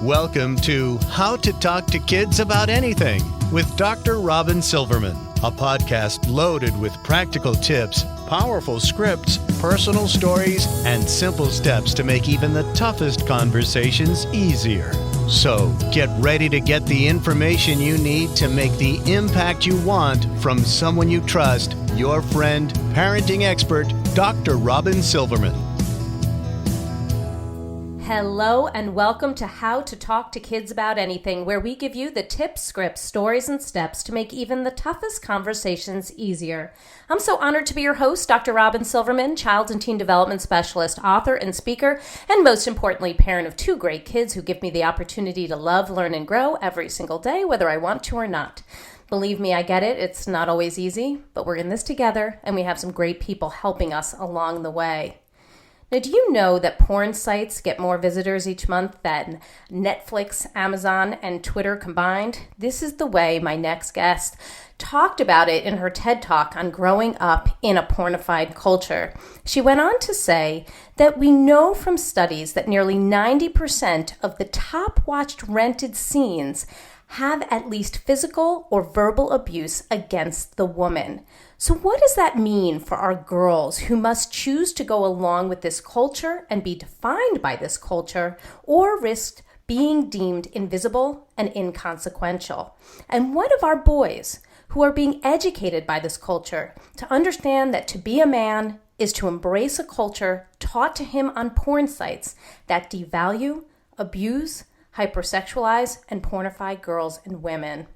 Welcome to How to Talk to Kids About Anything with Dr. Robyn Silverman, a podcast loaded with practical tips, powerful scripts, personal stories, and simple steps to make even the toughest conversations easier. So get ready to get the information you need to make the impact you want from someone you trust, your friend, parenting expert, Dr. Robyn Silverman. Hello and welcome to How to Talk to Kids About Anything, where we give you the tips, scripts, stories, and steps to make even the toughest conversations easier. I'm so honored to be your host, Dr. Robyn Silverman, child and teen development specialist, author, and speaker, and most importantly, parent of two great kids who give me the opportunity to love, learn, and grow every single day, whether I want to or not. Believe me, I get it. It's not always easy, but we're in this together, and we have some great people helping us along the way. Now, do you know that porn sites get more visitors each month than Netflix, Amazon, and Twitter combined? This is the way my next guest talked about it in her TED Talk on growing up in a pornified culture. She went on to say that we know from studies that nearly 90% of the top-watched rented scenes have at least physical or verbal abuse against the woman. So what does that mean for our girls who must choose to go along with this culture and be defined by this culture, or risk being deemed invisible and inconsequential? And what of our boys who are being educated by this culture to understand that to be a man is to embrace a culture taught to him on porn sites that devalue, abuse, hypersexualize, and pornify girls and women?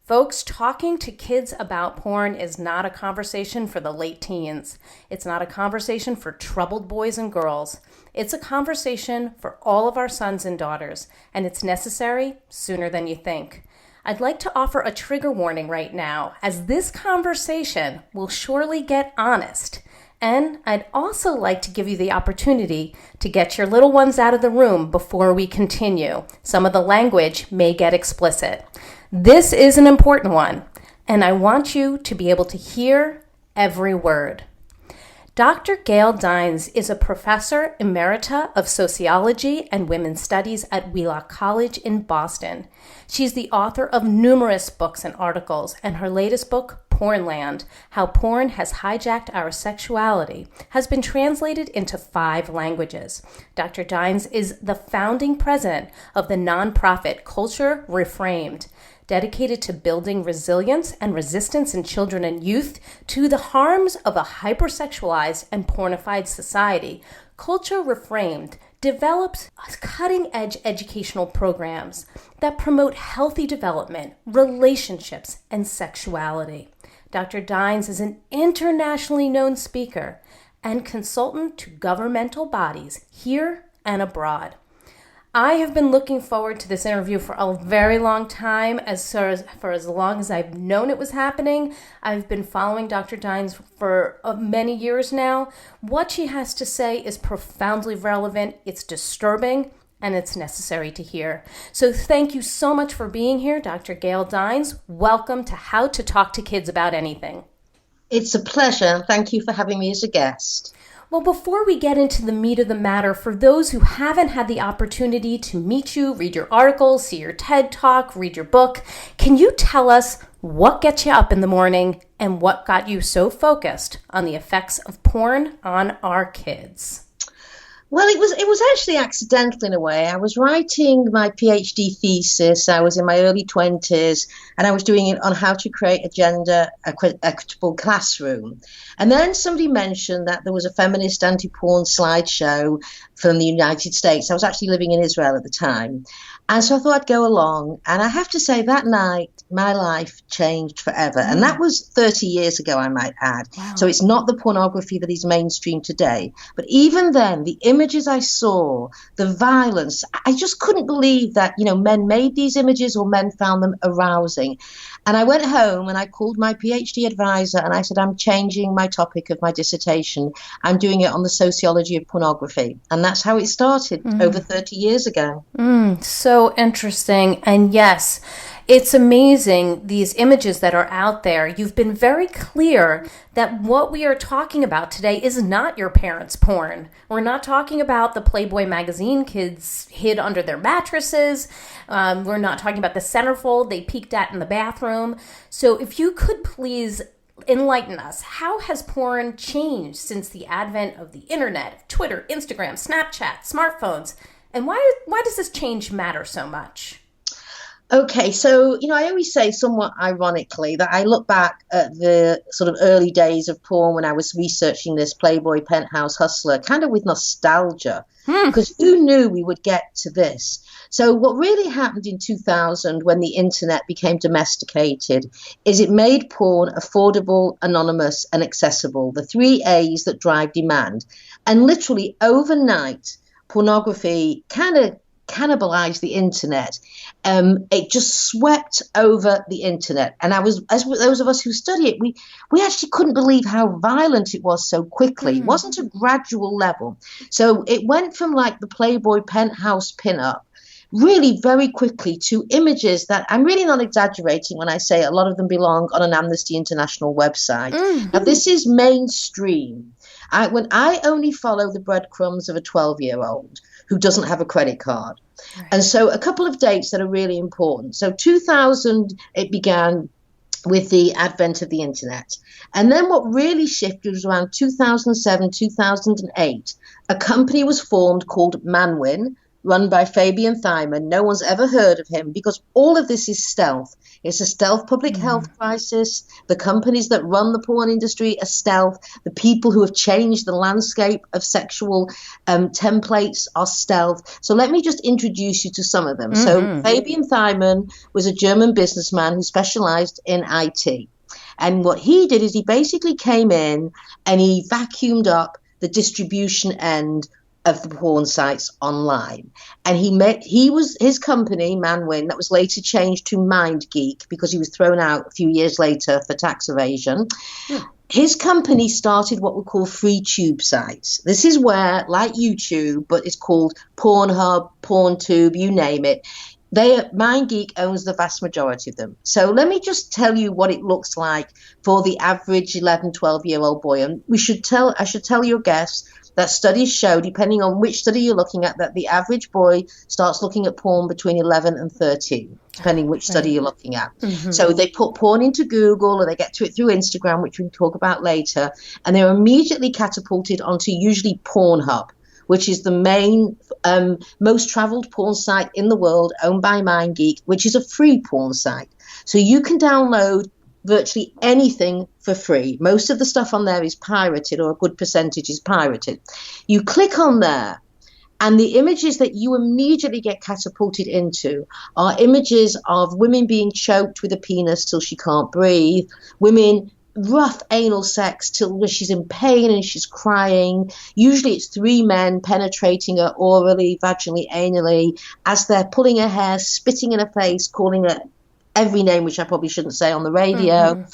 Folks, talking to kids about porn is not a conversation for the late teens. It's not a conversation for troubled boys and girls. It's a conversation for all of our sons and daughters, and it's necessary sooner than you think. I'd like to offer a trigger warning right now, as this conversation will surely get honest. And I'd also like to give you the opportunity to get your little ones out of the room before we continue. Some of the language may get explicit. This is an important one, and I want you to be able to hear every word. Dr. Gail Dines is a Professor Emerita of Sociology and Women's Studies at Wheelock College in Boston. She's the author of numerous books and articles, and her latest book, Pornland, How Porn Has Hijacked Our Sexuality, has been translated into 5 languages. Dr. Dines is the founding president of the nonprofit Culture Reframed, dedicated to building resilience and resistance in children and youth to the harms of a hypersexualized and pornified society. Culture Reframed develops cutting-edge educational programs that promote healthy development, relationships, and sexuality. Dr. Dines is an internationally known speaker and consultant to governmental bodies here and abroad. I have been looking forward to this interview for a very long time, for as long as I've known it was happening. I've been following Dr. Dines for many years now. What she has to say is profoundly relevant, it's disturbing, and it's necessary to hear. So thank you so much for being here, Dr. Gail Dines. Welcome to How to Talk to Kids About Anything. It's a pleasure. Thank you for having me as a guest. Well, before we get into the meat of the matter, for those who haven't had the opportunity to meet you, read your articles, see your TED Talk, read your book, can you tell us what gets you up in the morning and what got you so focused on the effects of porn on our kids? Well, it was actually accidental in a way. I was writing my PhD thesis. I was in my early 20s, and I was doing it on how to create a gender equitable classroom. And then somebody mentioned that there was a feminist anti-porn slideshow from the United States. I was actually living in Israel at the time. And so I thought I'd go along. And I have to say, that night, my life changed forever. And that was 30 years ago, I might add. Wow. So it's not the pornography that is mainstream today. But even then, the images I saw, the violence, I just couldn't believe that, men made these images or men found them arousing. And I went home and I called my PhD advisor and I said, I'm changing my topic of my dissertation. I'm doing it on the sociology of pornography. And that's how it started over 30 years ago. So interesting. And yes, It's amazing, these images that are out there. You've been very clear that what we are talking about today is not your parents' porn. We're not talking about the Playboy magazine kids hid under their mattresses. We're not talking about the centerfold they peeked at in the bathroom. So if you could please enlighten us, how has porn changed since the advent of the internet, Twitter, Instagram, Snapchat, smartphones? And why does this change matter so much? Okay, so, I always say somewhat ironically that I look back at the sort of early days of porn when I was researching this Playboy Penthouse Hustler kind of with nostalgia, because who knew we would get to this? So what really happened in 2000 when the internet became domesticated is it made porn affordable, anonymous, and accessible, the three A's that drive demand. And literally overnight, pornography kind of cannibalized the internet. It just swept over the internet. And as those of us who study it, we actually couldn't believe how violent it was so quickly. It wasn't a gradual level. So it went from like the Playboy penthouse pinup really very quickly to images that I'm really not exaggerating when I say a lot of them belong on an Amnesty International website. Now, this is mainstream. When I only follow the breadcrumbs of a 12-year-old who doesn't have a credit card. Right. And so a couple of dates that are really important. So 2000, it began with the advent of the internet. And then what really shifted was around 2007, 2008. A company was formed called Manwin, run by Fabian Thyman. No one's ever heard of him because all of this is stealth. It's a stealth public health crisis. The companies that run the porn industry are stealth. The people who have changed the landscape of sexual templates are stealth. So let me just introduce you to some of them. So Fabian Thyman was a German businessman who specialized in IT. And what he did is he basically came in and he vacuumed up the distribution end of the porn sites online. And his company, Manwin, that was later changed to MindGeek because he was thrown out a few years later for tax evasion. His company started what we call free tube sites. This is where, like YouTube, but it's called Pornhub, PornTube, you name it. MindGeek owns the vast majority of them. So let me just tell you what it looks like for the average 11, 12-year-old boy. And I should tell your guests that studies show, depending on which study you're looking at, that the average boy starts looking at porn between 11 and 13, depending which study you're looking at. So they put porn into Google or they get to it through Instagram, which we can talk about later, and they're immediately catapulted onto usually Pornhub, which is the main, most traveled porn site in the world, owned by MindGeek, which is a free porn site. So you can download virtually anything for free. Most of the stuff on there is pirated, or a good percentage is pirated. You click on there, and the images that you immediately get catapulted into are images of women being choked with a penis till she can't breathe, women rough anal sex till she's in pain and she's crying. Usually it's three men penetrating her orally, vaginally, anally, as they're pulling her hair, spitting in her face, calling her every name which I probably shouldn't say on the radio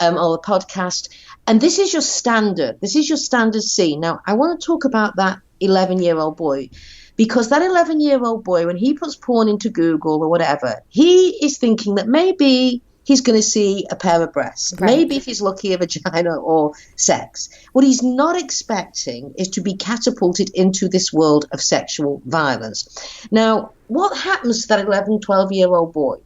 or the podcast. And this is your standard. This is your standard scene. Now, I want to talk about that 11-year-old boy, because that 11-year-old boy, when he puts porn into Google or whatever, he is thinking that maybe he's going to see a pair of breasts. Right. Maybe if he's lucky, a vagina or sex. What he's not expecting is to be catapulted into this world of sexual violence. Now, what happens to that 11, 12-year-old boy?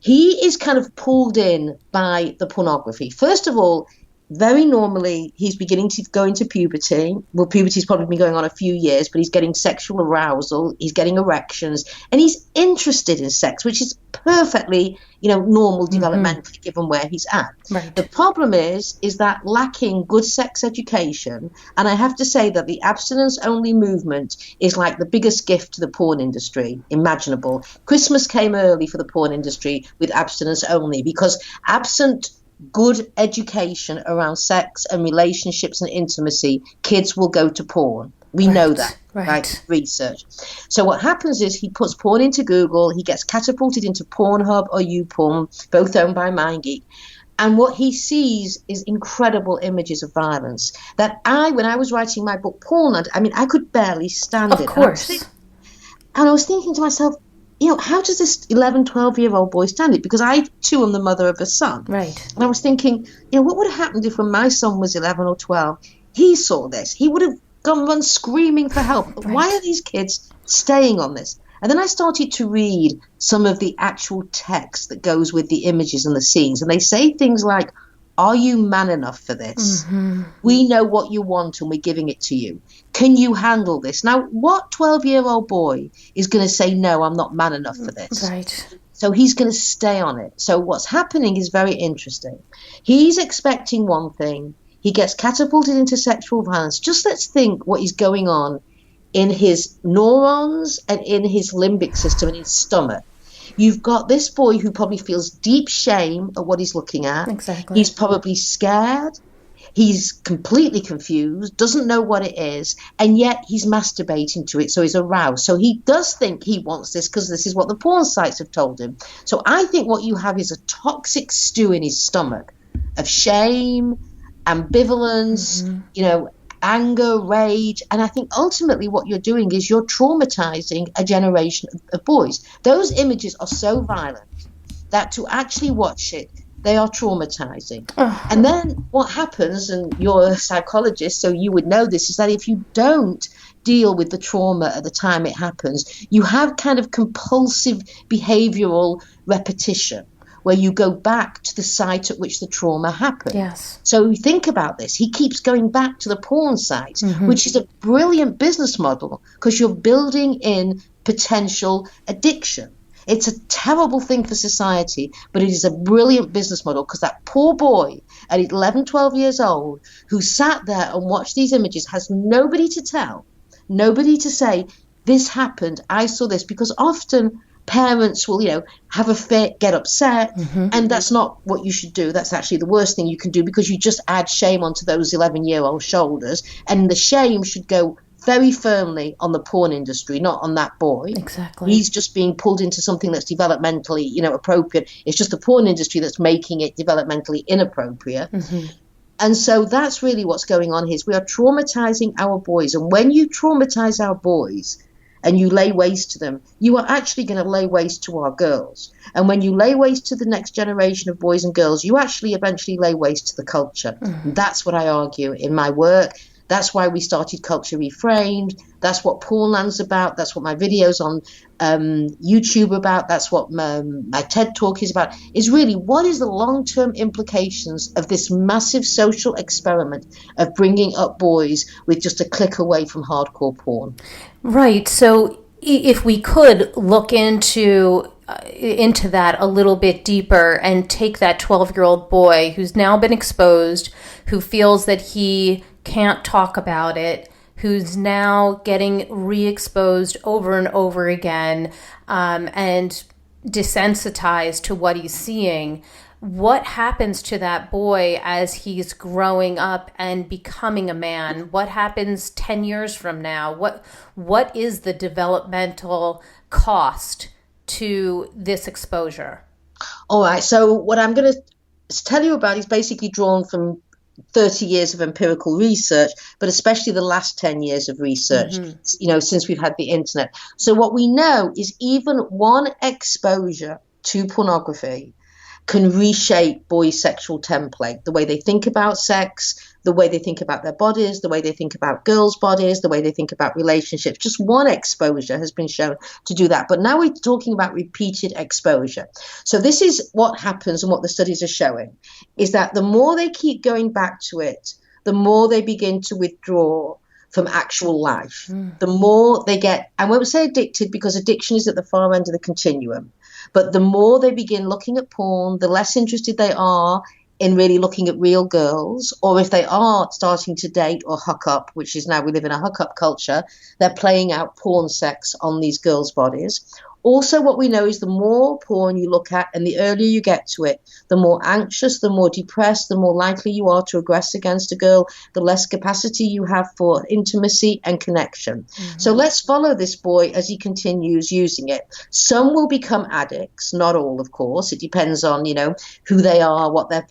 He is kind of pulled in by the pornography. First of all, very normally, he's beginning to go into puberty. Well, puberty's probably been going on a few years, but he's getting sexual arousal, he's getting erections, and he's interested in sex, which is perfectly, normal developmentally given where he's at. Right. The problem is that lacking good sex education, and I have to say that the abstinence-only movement is like the biggest gift to the porn industry imaginable. Christmas came early for the porn industry with abstinence only, because absent good education around sex and relationships and intimacy, kids will go to porn. We know that, right? Research. So what happens is he puts porn into Google, he gets catapulted into Pornhub or YouPorn, both owned by MindGeek. And what he sees is incredible images of violence that when I was writing my book, Pornland, I could barely stand it. Of course. And I was thinking to myself, how does this 11, 12-year-old boy stand it? Because I, too, am the mother of a son. Right. And I was thinking, what would have happened if when my son was 11 or 12, he saw this? He would have run screaming for help. Right. Why are these kids staying on this? And then I started to read some of the actual text that goes with the images and the scenes. And they say things like, are you man enough for this? Mm-hmm. We know what you want and we're giving it to you. Can you handle this? Now, what 12-year-old boy is going to say, no, I'm not man enough for this? Right. So he's going to stay on it. So what's happening is very interesting. He's expecting one thing. He gets catapulted into sexual violence. Just let's think what is going on in his neurons and in his limbic system and his stomach. You've got this boy who probably feels deep shame at what he's looking at. Exactly. He's probably scared. He's completely confused, doesn't know what it is, and yet he's masturbating to it, so he's aroused. So he does think he wants this because this is what the porn sites have told him. So I think what you have is a toxic stew in his stomach of shame, ambivalence, anger, rage. And I think ultimately what you're doing is you're traumatizing a generation of boys. Those images are so violent that to actually watch it, they are traumatizing. And then what happens, and you're a psychologist, so you would know this, is that if you don't deal with the trauma at the time it happens, you have kind of compulsive behavioral repetition, where you go back to the site at which the trauma happened. Yes. So you think about this. He keeps going back to the porn site, which is a brilliant business model because you're building in potential addiction. It's a terrible thing for society, but it is a brilliant business model because that poor boy at 11, 12 years old who sat there and watched these images has nobody to tell, nobody to say, this happened, I saw this, because often parents will, have a fit, get upset, and that's not what you should do. That's actually the worst thing you can do because you just add shame onto those 11-year-old shoulders, and the shame should go very firmly on the porn industry, not on that boy. Exactly. He's just being pulled into something that's developmentally, appropriate. It's just the porn industry that's making it developmentally inappropriate. And so that's really what's going on here. We are traumatizing our boys. And when you traumatize our boys and you lay waste to them, you are actually going to lay waste to our girls. And when you lay waste to the next generation of boys and girls, you actually eventually lay waste to the culture. That's what I argue in my work. That's why we started Culture Reframed. That's what Pornland's about. That's what my videos on YouTube are about. That's what my TED Talk is about, is really what is the long-term implications of this massive social experiment of bringing up boys with just a click away from hardcore porn. Right. So if we could look into that a little bit deeper and take that 12-year-old boy who's now been exposed, who feels that he can't talk about it, who's now getting re-exposed over and over again, and desensitized to what he's seeing. What happens to that boy as he's growing up and becoming a man? What happens 10 years from now? What is the developmental cost to this exposure? All right. So what I'm going to tell you about is basically drawn from 30 years of empirical research, but especially the last 10 years of research, since we've had the internet. So what we know is even one exposure to pornography can reshape boys' sexual template, the way they think about sex, the way they think about their bodies, the way they think about girls' bodies, the way they think about relationships. Just one exposure has been shown to do that. But now we're talking about repeated exposure. So this is what happens, and what the studies are showing, is that the more they keep going back to it, the more they begin to withdraw from actual life. The more they get, I won't say addicted because addiction is at the far end of the continuum, but the more they begin looking at porn, the less interested they are in really looking at real girls, or if they are starting to date or hook up, which is now we live in a hookup culture, they're playing out porn sex on these girls' bodies. Also, what we know is the more porn you look at and the earlier you get to it, the more anxious, the more depressed, the more likely you are to aggress against a girl, the less capacity you have for intimacy and connection. So let's follow this boy as he continues using it. Some will become addicts, not all, of course. It depends on, who they are, what their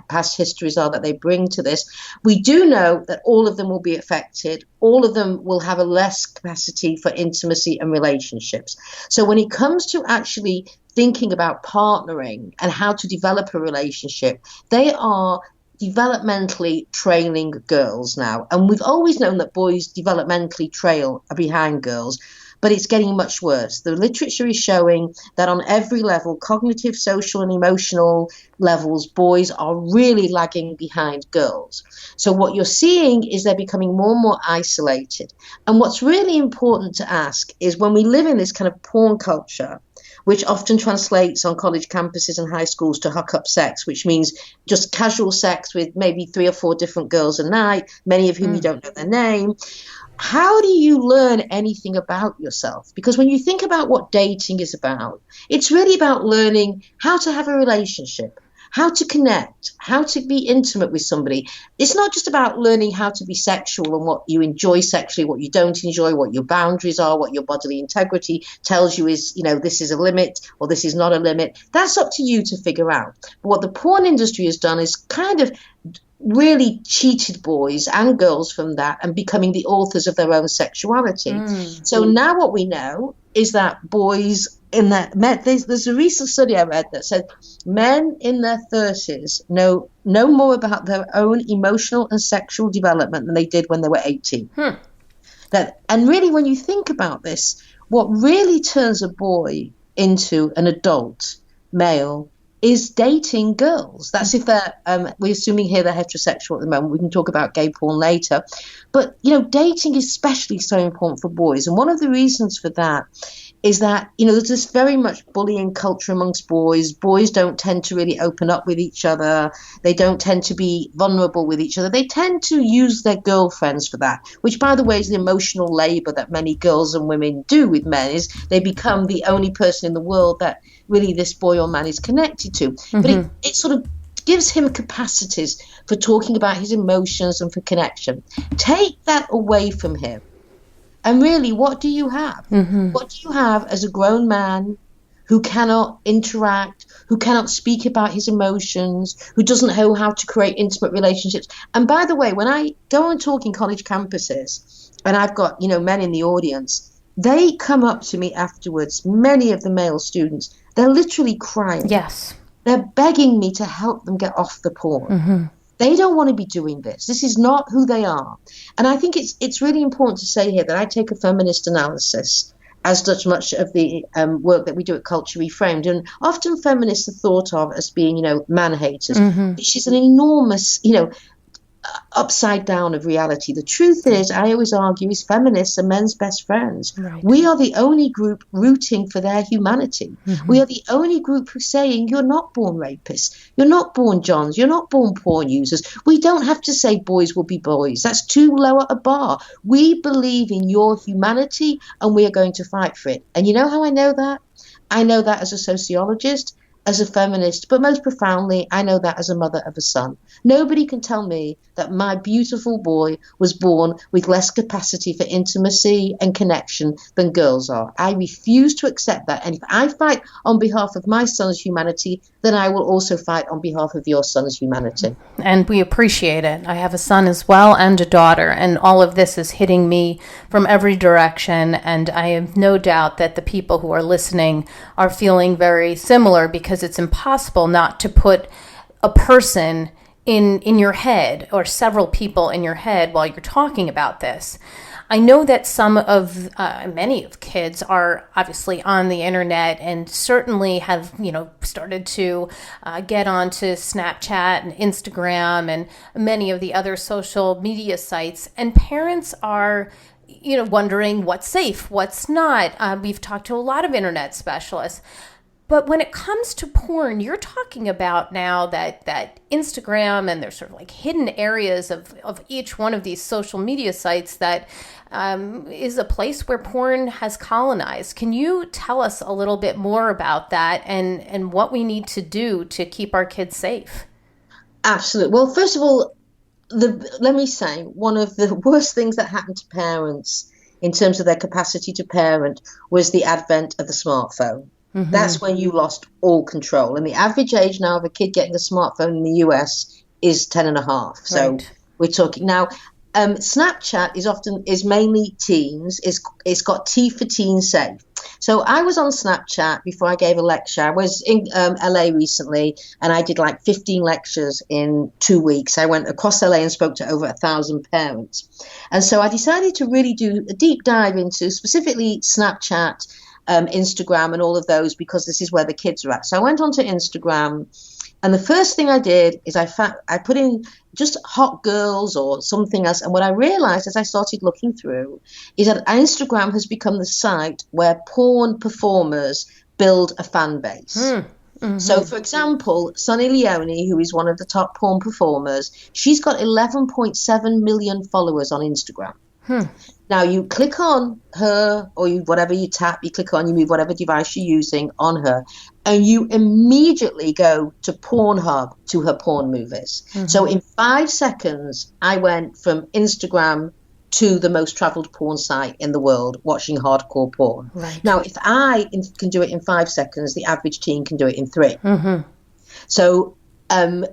past histories are that they bring to this. We do know that all of them will be affected. All of them will have a less capacity for intimacy and relationships. So when when it comes to actually thinking about partnering and how to develop a relationship, they are developmentally trailing girls now. And we've always known that boys developmentally trail behind girls, but it's getting much worse. The literature is showing that on every level, cognitive, social, and emotional levels, boys are really lagging behind girls. So what you're seeing is they're becoming more and more isolated. And what's really important to ask is, when we live in this kind of porn culture, which often translates on college campuses and high schools to hook up sex, which means just casual sex with maybe 3 or 4 different girls a night, many of whom you don't know their name. How do you learn anything about yourself? Because when you think about what dating is about, it's really about learning how to have a relationship, how to connect, how to be intimate with somebody. It's not just about learning how to be sexual and what you enjoy sexually, what you don't enjoy, what your boundaries are, what your bodily integrity tells you is, this is a limit or this is not a limit. That's up to you to figure out. But what the porn industry has done is kind of really cheated boys and girls from that and becoming the authors of their own sexuality. So now what we know is that boys in there's a recent study I read that said men in their 30s know more about their own emotional and sexual development than they did when they were 18. And really, when you think about this, what really turns a boy into an adult male is dating girls. That's if they're, we're assuming here they're heterosexual at the moment. We can talk about gay porn later. But, dating is especially so important for boys. And one of the reasons for that is that, there's this very much bullying culture amongst boys. Boys don't tend to really open up with each other. They don't tend to be vulnerable with each other. They tend to use their girlfriends for that, which, by the way, is the emotional labor that many girls and women do with men, is they become the only person in the world that really this boy or man is connected to. But it sort of gives him capacities for talking about his emotions and for connection. Take that away from him, and really, what do you have? What do you have as a grown man who cannot interact, who cannot speak about his emotions, who doesn't know how to create intimate relationships? And by the way, when I go and talk in college campuses, and I've got, men in the audience, they come up to me afterwards, many of the male students, they're literally crying. Yes. They're begging me to help them get off the porn. They don't want to be doing this. This is not who they are. And I think it's really important to say here that I take a feminist analysis, as does much of the work that we do at Culture Reframed. And often feminists are thought of as being, man-haters, which is an enormous, upside down of reality. The truth is, I always argue, is feminists are men's best friends. Right. We are the only group rooting for their humanity. We are the only group who's saying, you're not born rapists, you're not born Johns, you're not born porn users. We don't have to say boys will be boys. That's too low a bar. We believe in your humanity and we are going to fight for it. And you know how I know that? I know that as a sociologist, as a feminist, but most profoundly, I know that as a mother of a son. Nobody can tell me that my beautiful boy was born with less capacity for intimacy and connection than girls are. I refuse to accept that. And if I fight on behalf of my son's humanity, then I will also fight on behalf of your son's humanity. And we appreciate it. I have a son as well and a daughter, and all of this is hitting me from every direction. And I have no doubt that the people who are listening are feeling very similar, because it's impossible not to put a person in your head, or several people in your head, while you're talking about this. I know that many of kids are obviously on the internet and certainly have, started to get onto Snapchat and Instagram and many of the other social media sites. And parents are, wondering what's safe, what's not. We've talked to a lot of internet specialists. But when it comes to porn, you're talking about now that Instagram, and there's sort of like hidden areas of each one of these social media sites that is a place where porn has colonized. Can you tell us a little bit more about that and what we need to do to keep our kids safe? Absolutely. Well, first of all, let me say, one of the worst things that happened to parents in terms of their capacity to parent was the advent of the smartphone. That's when you lost all control. And the average age now of a kid getting a smartphone in the US is 10 and a half. So we're talking now. Snapchat is mainly teens. It's got T for teen safe. So I was on Snapchat before I gave a lecture. I was in LA recently, and I did like 15 lectures in 2 weeks. I went across LA and spoke to over 1,000 parents. And so I decided to really do a deep dive into specifically Snapchat, Instagram, and all of those, because this is where the kids are at. So I went onto Instagram, and the first thing I did is I put in just hot girls or something else. And what I realized as I started looking through is that Instagram has become the site where porn performers build a fan base. Mm-hmm. So, for example, Sunny Leone, who is one of the top porn performers, she's got 11.7 million followers on Instagram. Now, you click on her, or whatever you tap, you click on, you move whatever device you're using on her, and you immediately go to Pornhub to her porn movies. Mm-hmm. So in 5 seconds, I went from Instagram to the most traveled porn site in the world, watching hardcore porn. Right. Now, if I can do it in 5 seconds, the average teen can do it in 3. Mm-hmm. So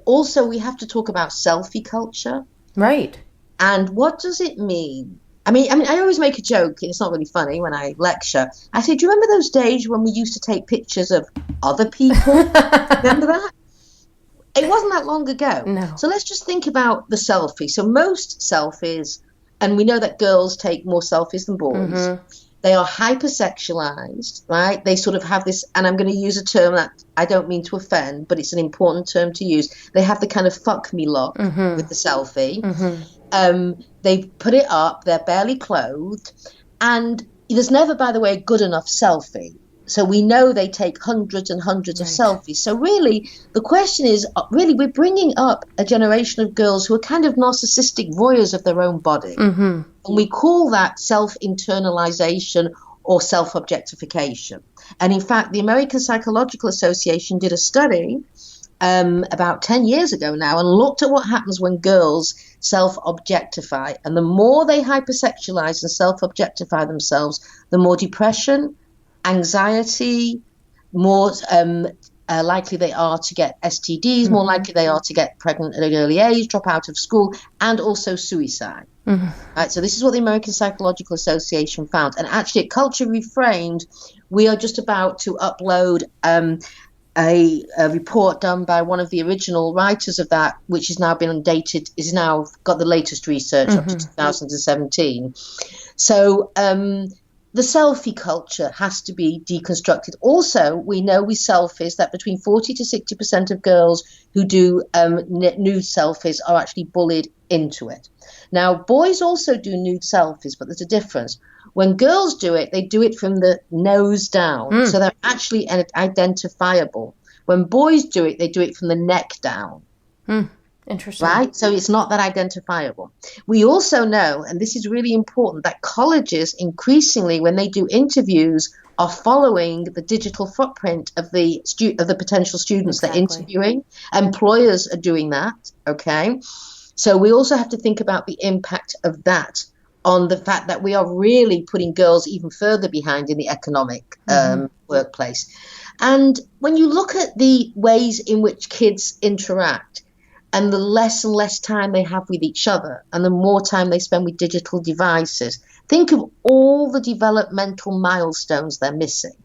also, we have to talk about selfie culture. Right. And what does it mean? I mean, I always make a joke, and it's not really funny when I lecture. I say, do you remember those days when we used to take pictures of other people? Remember that? It wasn't that long ago. No. So let's just think about the selfie. So most selfies, and we know that girls take more selfies than boys, mm-hmm. They are hypersexualized, right? They sort of have this, and I'm going to use a term that I don't mean to offend, but it's an important term to use. They have the kind of fuck me look mm-hmm. with the selfie. Mm-hmm. They put it up, they're barely clothed, and there's never, by the way, a good enough selfie. So we know they take hundreds and hundreds of selfies. So really, the question is, really, we're bringing up a generation of girls who are kind of narcissistic voyeurs of their own body. Mm-hmm. And we call that self-internalization or self-objectification. And in fact, the American Psychological Association did a study about 10 years ago now and looked at what happens when girls self-objectify. And the more they hypersexualize and self-objectify themselves, the more depression, anxiety, more likely they are to get STDs, mm-hmm. more likely they are to get pregnant at an early age, drop out of school, and also suicide. Mm-hmm. Right, so this is what the American Psychological Association found. And actually at Culture Reframed, we are just about to upload a report done by one of the original writers of that, which has now been dated, is now got the latest research mm-hmm. up to 2017. So the selfie culture has to be deconstructed. Also, we know with selfies that between 40 to 60% of girls who do nude selfies are actually bullied into it. Now, boys also do nude selfies, but there's a difference. When girls do it, they do it from the nose down, so they're actually identifiable. When boys do it, they do it from the neck down. Interesting. Right? So it's not that identifiable. We also know, and this is really important, that colleges increasingly, when they do interviews, are following the digital footprint of the potential students they're interviewing. Employers are doing that, okay? So we also have to think about the impact of that on the fact that we are really putting girls even further behind in the economic workplace. And when you look at the ways in which kids interact, and the less and less time they have with each other, and the more time they spend with digital devices, think of all the developmental milestones they're missing.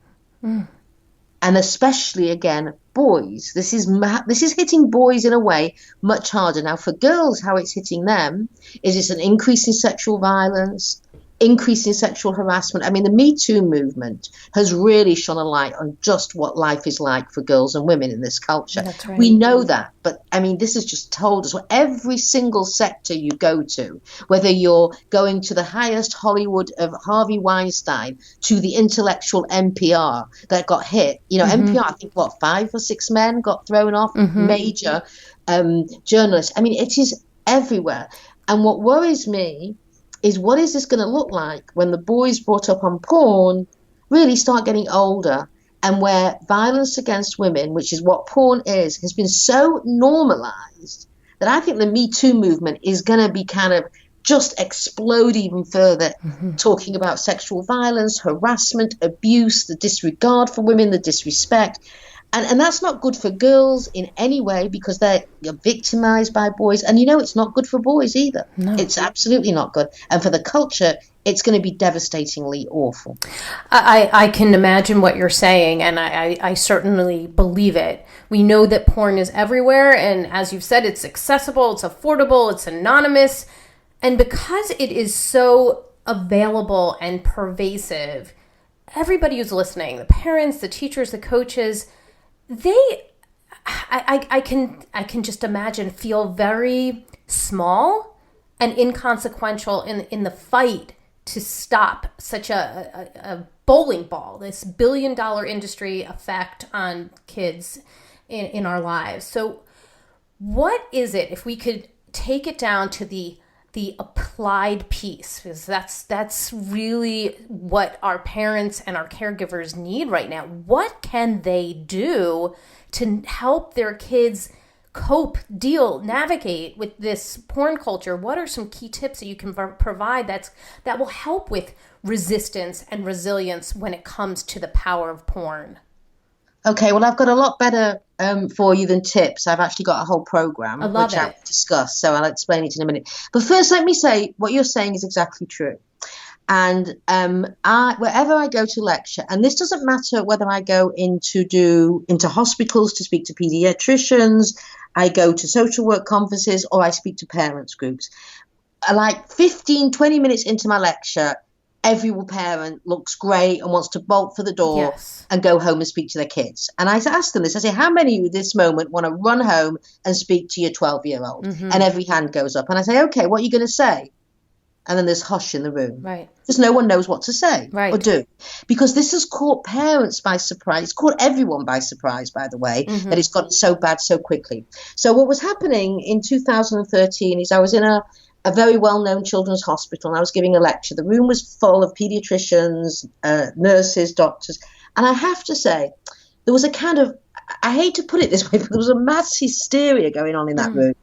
And especially, again, boys. This is hitting boys in a way much harder. Now, for girls, how it's hitting them is it's an increase in sexual violence, increase in sexual harassment. I mean, the Me Too movement has really shone a light on just what life is like for girls and women in this culture. That's right. We know that, but I mean, this has just told us what every single sector you go to, whether you're going to the highest Hollywood of Harvey Weinstein to the intellectual NPR that got hit. You know, NPR, I think, 5 or 6 men got thrown off, major journalists. I mean, it is everywhere. And what worries me is, what is this going to look like when the boys brought up on porn really start getting older, and where violence against women, which is what porn is, has been so normalized that I think the Me Too movement is going to be kind of just explode even further, talking about sexual violence, harassment, abuse, the disregard for women, the disrespect. And that's not good for girls in any way, because they're victimized by boys. And, you know, it's not good for boys either. No. It's absolutely not good. And for the culture, it's going to be devastatingly awful. I can imagine what you're saying, and I certainly believe it. We know that porn is everywhere, and as you've said, it's accessible, it's affordable, it's anonymous. And because it is so available and pervasive, everybody who's listening, the parents, the teachers, the coaches, I can just imagine feel very small and inconsequential in the fight to stop such a bowling ball, this $1 billion industry effect on kids in our lives. So what is it, if we could take it down to the applied piece, because that's really what our parents and our caregivers need right now. What can they do to help their kids cope, deal, navigate with this porn culture? What are some key tips that you can provide that will help with resistance and resilience when it comes to the power of porn? Okay, well, I've got a lot better for you than tips. I've actually got a whole program, which I'll discuss, so I'll explain it in a minute. But first, let me say what you're saying is exactly true. And wherever I go to lecture, and this doesn't matter whether I go into hospitals to speak to pediatricians, I go to social work conferences, or I speak to parents groups, like 15, 20 minutes into my lecture, every parent looks great and wants to bolt for the door and go home and speak to their kids. And I ask them this, I say, how many of you this moment want to run home and speak to your 12-year-old? Mm-hmm. And every hand goes up. And I say, okay, what are you going to say? And then there's hush in the room. Right. Because no one knows what to say or do. Because this has caught parents by surprise. It's caught everyone by surprise, by the way, that it's gotten so bad so quickly. So what was happening in 2013 is I was in a very well-known children's hospital, and I was giving a lecture. The room was full of pediatricians, nurses, doctors. And I have to say, there was a kind of, I hate to put it this way, but there was a mass hysteria going on in that room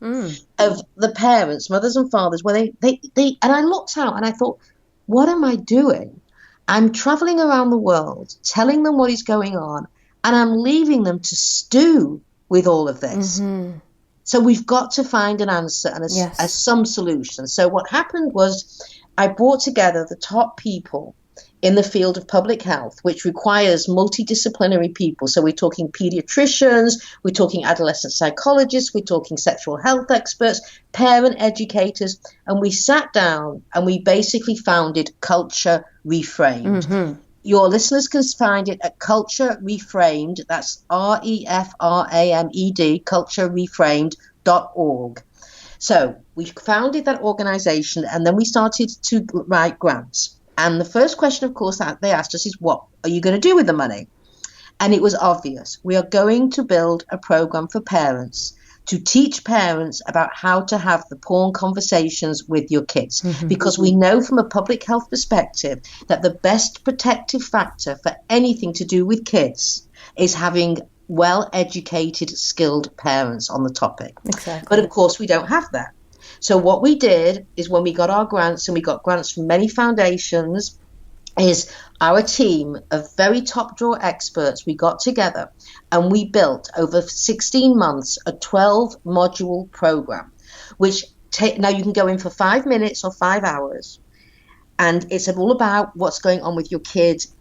of the parents, mothers and fathers, where they and I looked out and I thought, what am I doing? I'm traveling around the world, telling them what is going on, and I'm leaving them to stew with all of this. Mm-hmm. So we've got to find an answer and some solution. So what happened was I brought together the top people in the field of public health, which requires multidisciplinary people. So we're talking pediatricians, we're talking adolescent psychologists, we're talking sexual health experts, parent educators, and we sat down and we basically founded Culture Reframed. Mm-hmm. Your listeners can find it at Culture Reframed. That's REFRAMED, culturereframed.org. So we founded that organization, and then we started to write grants. And the first question, of course, that they asked us is, what are you going to do with the money? And it was obvious. We are going to build a program for parents to teach parents about how to have the porn conversations with your kids. Mm-hmm. Because we know from a public health perspective that the best protective factor for anything to do with kids is having well-educated, skilled parents on the topic. Exactly. But of course, we don't have that. So what we did is, when we got our grants, and we got grants from many foundations, is our team of very top drawer experts, we got together and we built over 16 months a 12-module program, which now you can go in for 5 minutes or 5 hours. And it's all about what's going on with your kids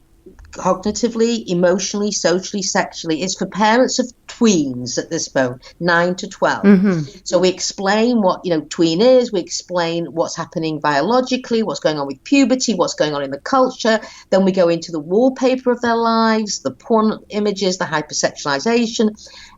cognitively, emotionally, socially, sexually. It's for parents of tweens at this point, 9 to 12. Mm-hmm. So we explain what tween is, we explain what's happening biologically, what's going on with puberty, what's going on in the culture. Then we go into the wallpaper of their lives, the porn images, the hypersexualization,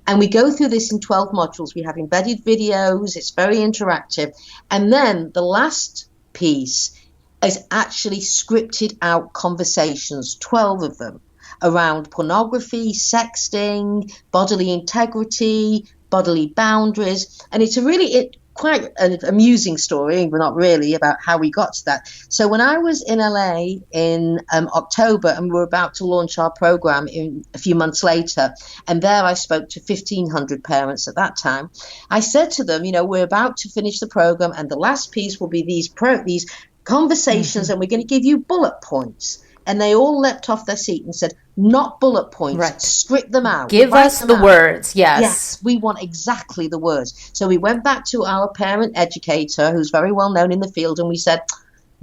and we go through this in 12 modules. We have embedded videos, it's very interactive. And then the last piece is actually scripted out conversations, 12 of them, around pornography, sexting, bodily integrity, bodily boundaries. And it's quite an amusing story, but not really, about how we got to that. So when I was in LA in October, and we were about to launch our program a few months later, and there I spoke to 1,500 parents at that time, I said to them, we're about to finish the program, and the last piece will be these conversations, and we're going to give you bullet points. And they all leapt off their seat and said, not bullet points, right. Script them out. Give us the words, yes. Yes, we want exactly the words. So we went back to our parent educator, who's very well known in the field, and we said,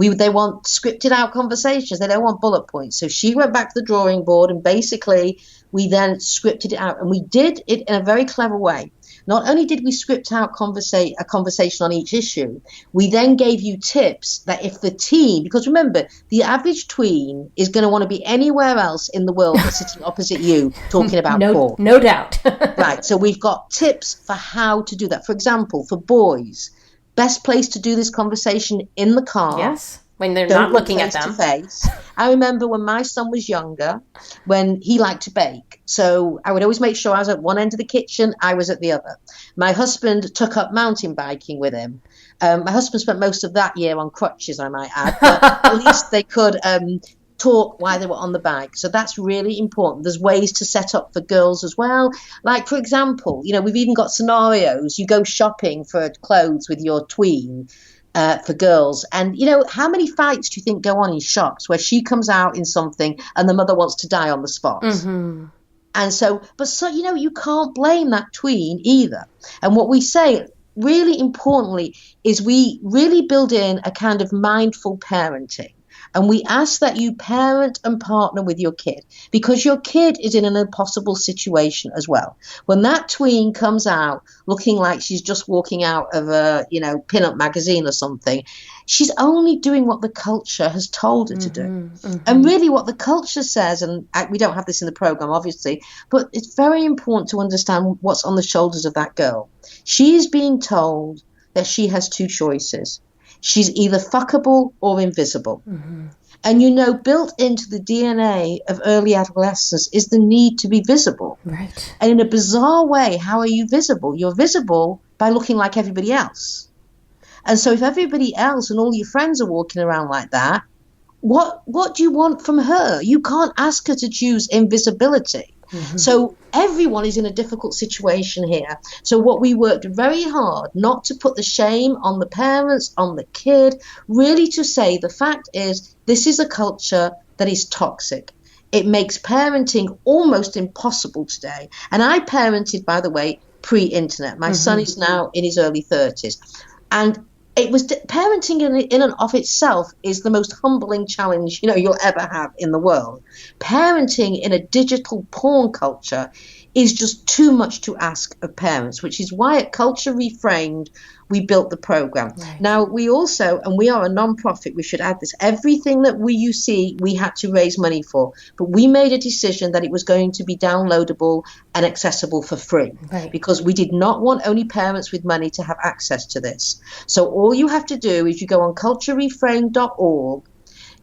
They want scripted out conversations. They don't want bullet points. So she went back to the drawing board, and basically we then scripted it out, and we did it in a very clever way. Not only did we script out a conversation on each issue, we then gave you tips that if the teen, because remember, the average tween is going to want to be anywhere else in the world but sitting opposite you talking about porn. No doubt. Right, so we've got tips for how to do that. For example, for boys, best place to do this conversation in the car. Yes, when they're not looking at To them. face. I remember when my son was younger, when he liked to bake. So I would always make sure I was at one end of the kitchen, I was at the other. My husband took up mountain biking with him. My husband spent most of that year on crutches, I might add, but at least they could talk while they were on the bike. So that's really important. There's ways to set up for girls as well. Like, for example, we've even got scenarios. You go shopping for clothes with your tween. For girls, and how many fights do you think go on in shops where she comes out in something and the mother wants to die on the spot? Mm-hmm. And so you can't blame that tween either. And what we say really importantly is we really build in a kind of mindful parenting. And we ask that you parent and partner with your kid, because your kid is in an impossible situation as well. When that tween comes out looking like she's just walking out of a, pin-up magazine or something, she's only doing what the culture has told her to do. Mm-hmm. And really what the culture says, and we don't have this in the program, obviously, but it's very important to understand what's on the shoulders of that girl. She is being told that she has two choices. She's either fuckable or invisible. Mm-hmm. And built into the DNA of early adolescence is the need to be visible. Right. And in a bizarre way, how are you visible? You're visible by looking like everybody else. And so if everybody else and all your friends are walking around like that, what do you want from her? You can't ask her to choose invisibility. Mm-hmm. So everyone is in a difficult situation here. So what we worked very hard not to put the shame on the parents, on the kid, really to say the fact is this is a culture that is toxic. It makes parenting almost impossible today. And I parented, by the way, pre-internet. My son is now in his early 30s. And it was parenting in and of itself is the most humbling challenge you'll ever have in the world. Parenting in a digital porn culture is just too much to ask of parents, which is why at Culture Reframed we built the program. Right. Now we also, and we are a non-profit, we should add this, everything that you see we had to raise money for, but we made a decision that it was going to be downloadable and accessible for free. Right. Because we did not want only parents with money to have access to this. So all you have to do is you go on culturereframed.org.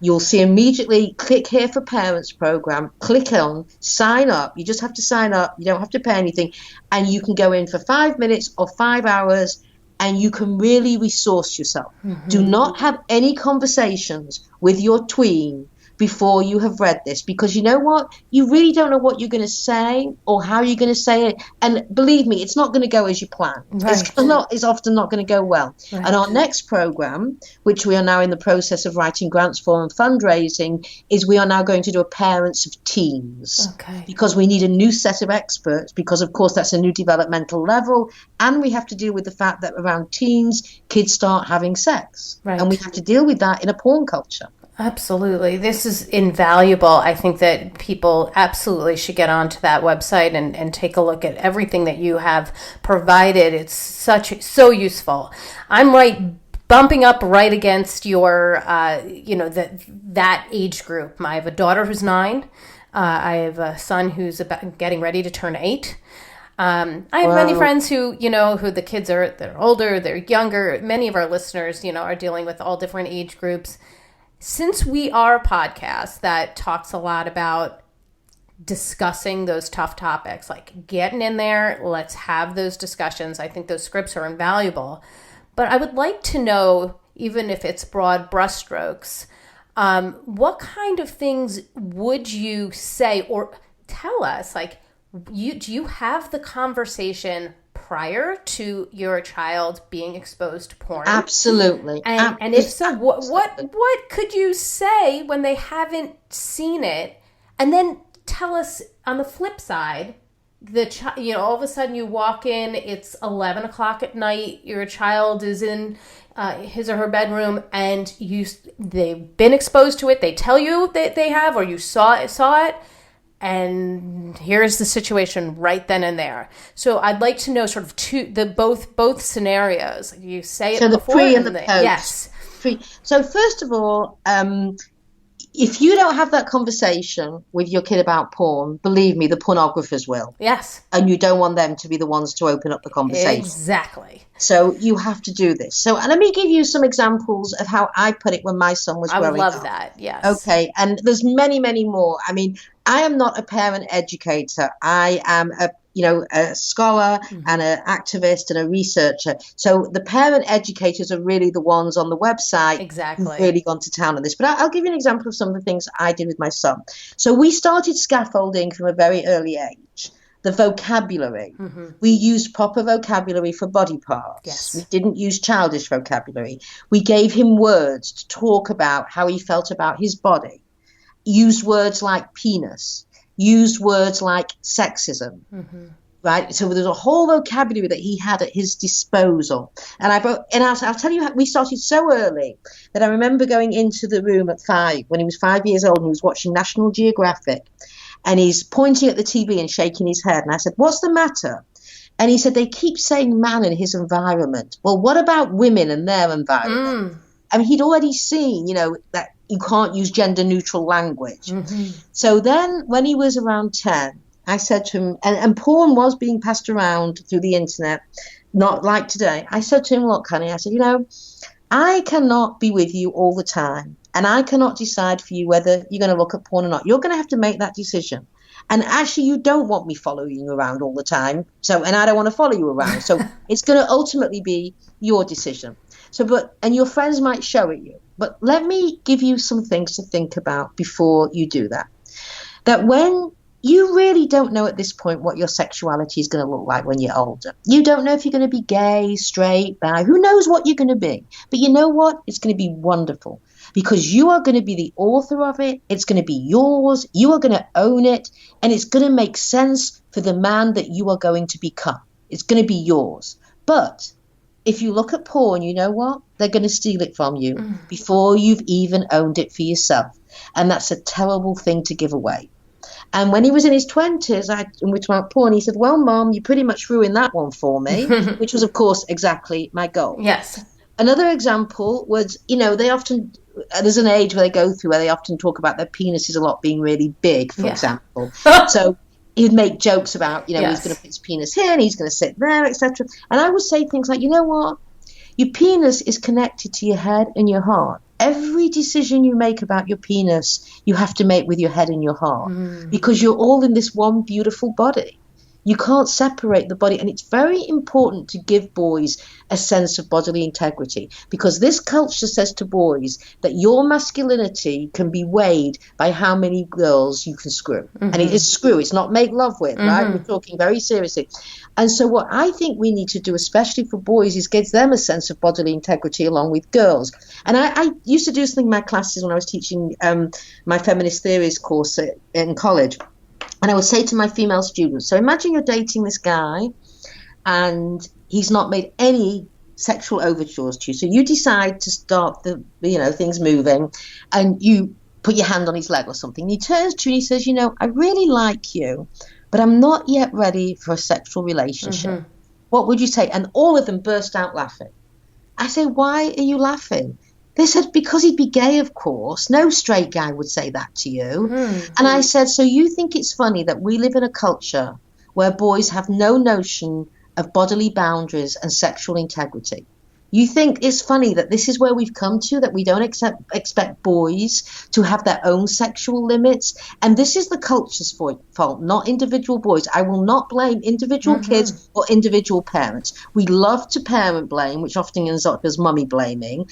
You'll see immediately, click here for parents program, click on, sign up. You just have to sign up. You don't have to pay anything. And you can go in for 5 minutes or 5 hours and you can really resource yourself. Mm-hmm. Do not have any conversations with your tween before you have read this, because you know what? You really don't know what you're going to say or how you're going to say it. And believe me, it's not going to go as you plan. Right. It's often not going to go well. Right. And our next program, which we are now in the process of writing grants for and fundraising, is we are now going to do a parents of teens. Okay. Because we need a new set of experts, because of course that's a new developmental level. And we have to deal with the fact that around teens, kids start having sex. Right. And we have to deal with that in a porn culture. Absolutely. This is invaluable. I think that people absolutely should get onto that website and take a look at everything that you have provided. It's so useful. I'm bumping up right against your, that age group. I have a daughter who's 9. I have a son who's getting ready to turn 8. I have many friends who the kids they're older, they're younger. Many of our listeners, are dealing with all different age groups. Since we are a podcast that talks a lot about discussing those tough topics, like getting in there, let's have those discussions. I think those scripts are invaluable. But I would like to know, even if it's broad brushstrokes, what kind of things would you say or tell us? Like, do you have the conversation prior to your child being exposed to porn? Absolutely. And if so, what could you say when they haven't seen it? And then tell us on the flip side, all of a sudden you walk in, it's 11 o'clock at night, your child is in his or her bedroom, and they've been exposed to it, they tell you that they have, or you saw it, and here's the situation right then and there. So I'd like to know sort of both scenarios. You say it before, the pre and the post. Yes. So first of all, if you don't have that conversation with your kid about porn, believe me, the pornographers will. Yes. And you don't want them to be the ones to open up the conversation. Exactly. So you have to do this. So let me give you some examples of how I put it when my son was growing up. I would love that, yes. Okay, and there's many, many more. I mean, I am not a parent educator. I am a scholar and an activist and a researcher. So the parent educators are really the ones on the website who've really gone to town on this. But I'll give you an example of some of the things I did with my son. So we started scaffolding from a very early age. The vocabulary. We used proper vocabulary for body parts. Yes. We didn't use childish vocabulary. We gave him words to talk about how he felt about his body. Used words like penis. Used words like sexism, right? So there's a whole vocabulary that he had at his disposal. And I'll tell you, we started so early that I remember going into the room at 5, when he was 5 years old, and he was watching National Geographic, and he's pointing at the TV and shaking his head. And I said, "What's the matter?" And he said, "They keep saying man in his environment. Well, what about women and their environment?" I mean, he'd already seen, that you can't use gender neutral language. So then when he was around 10, I said to him, and porn was being passed around through the internet, not like today. I said to him, "Look, honey," I said, "I cannot be with you all the time, and I cannot decide for you whether you're going to look at porn or not. You're going to have to make that decision. And actually, you don't want me following you around all the time. And I don't want to follow you around. So it's going to ultimately be your decision. And your friends might show it you. But let me give you some things to think about before you do that. That when you really don't know at this point what your sexuality is going to look like when you're older. You don't know if you're going to be gay, straight, bi. Who knows what you're going to be? But you know what? It's going to be wonderful because you are going to be the author of it. It's going to be yours. You are going to own it. And it's going to make sense for the man that you are going to become. It's going to be yours. But if you look at porn, you know what? They're going to steal it from you before you've even owned it for yourself. And that's a terrible thing to give away. And when he was in his 20s, and we talked about porn, he said, "Well, Mom, you pretty much ruined that one for me," which was, of course, exactly my goal. Yes. Another example was, they often, there's an age where they go through where they often talk about their penises a lot being really big, for example. So he'd make jokes about, he's going to put his penis here and he's going to sit there, etc. And I would say things like, you know what? Your penis is connected to your head and your heart. Every decision you make about your penis, you have to make with your head and your heart because you're all in this one beautiful body. You can't separate the body. And it's very important to give boys a sense of bodily integrity because this culture says to boys that your masculinity can be weighed by how many girls you can screw. And it is screw. It's not make love with, right? We're talking very seriously. And so what I think we need to do, especially for boys, is give them a sense of bodily integrity along with girls. And I used to do something in my classes when I was teaching my feminist theories course in college. And I would say to my female students, so imagine you're dating this guy and he's not made any sexual overtures to you. So you decide to start things moving and you put your hand on his leg or something. And he turns to you and he says, "I really like you, but I'm not yet ready for a sexual relationship. What would you say?" And all of them burst out laughing. I say, "Why are you laughing?" They said, "Because he'd be gay, of course. No straight guy would say that to you." And I said, "So you think it's funny that we live in a culture where boys have no notion of bodily boundaries and sexual integrity? You think it's funny that this is where we've come to, that we don't expect boys to have their own sexual limits? And this is the culture's fault, not individual boys. I will not blame individual kids or individual parents. We love to parent blame, which often ends up as mummy blaming.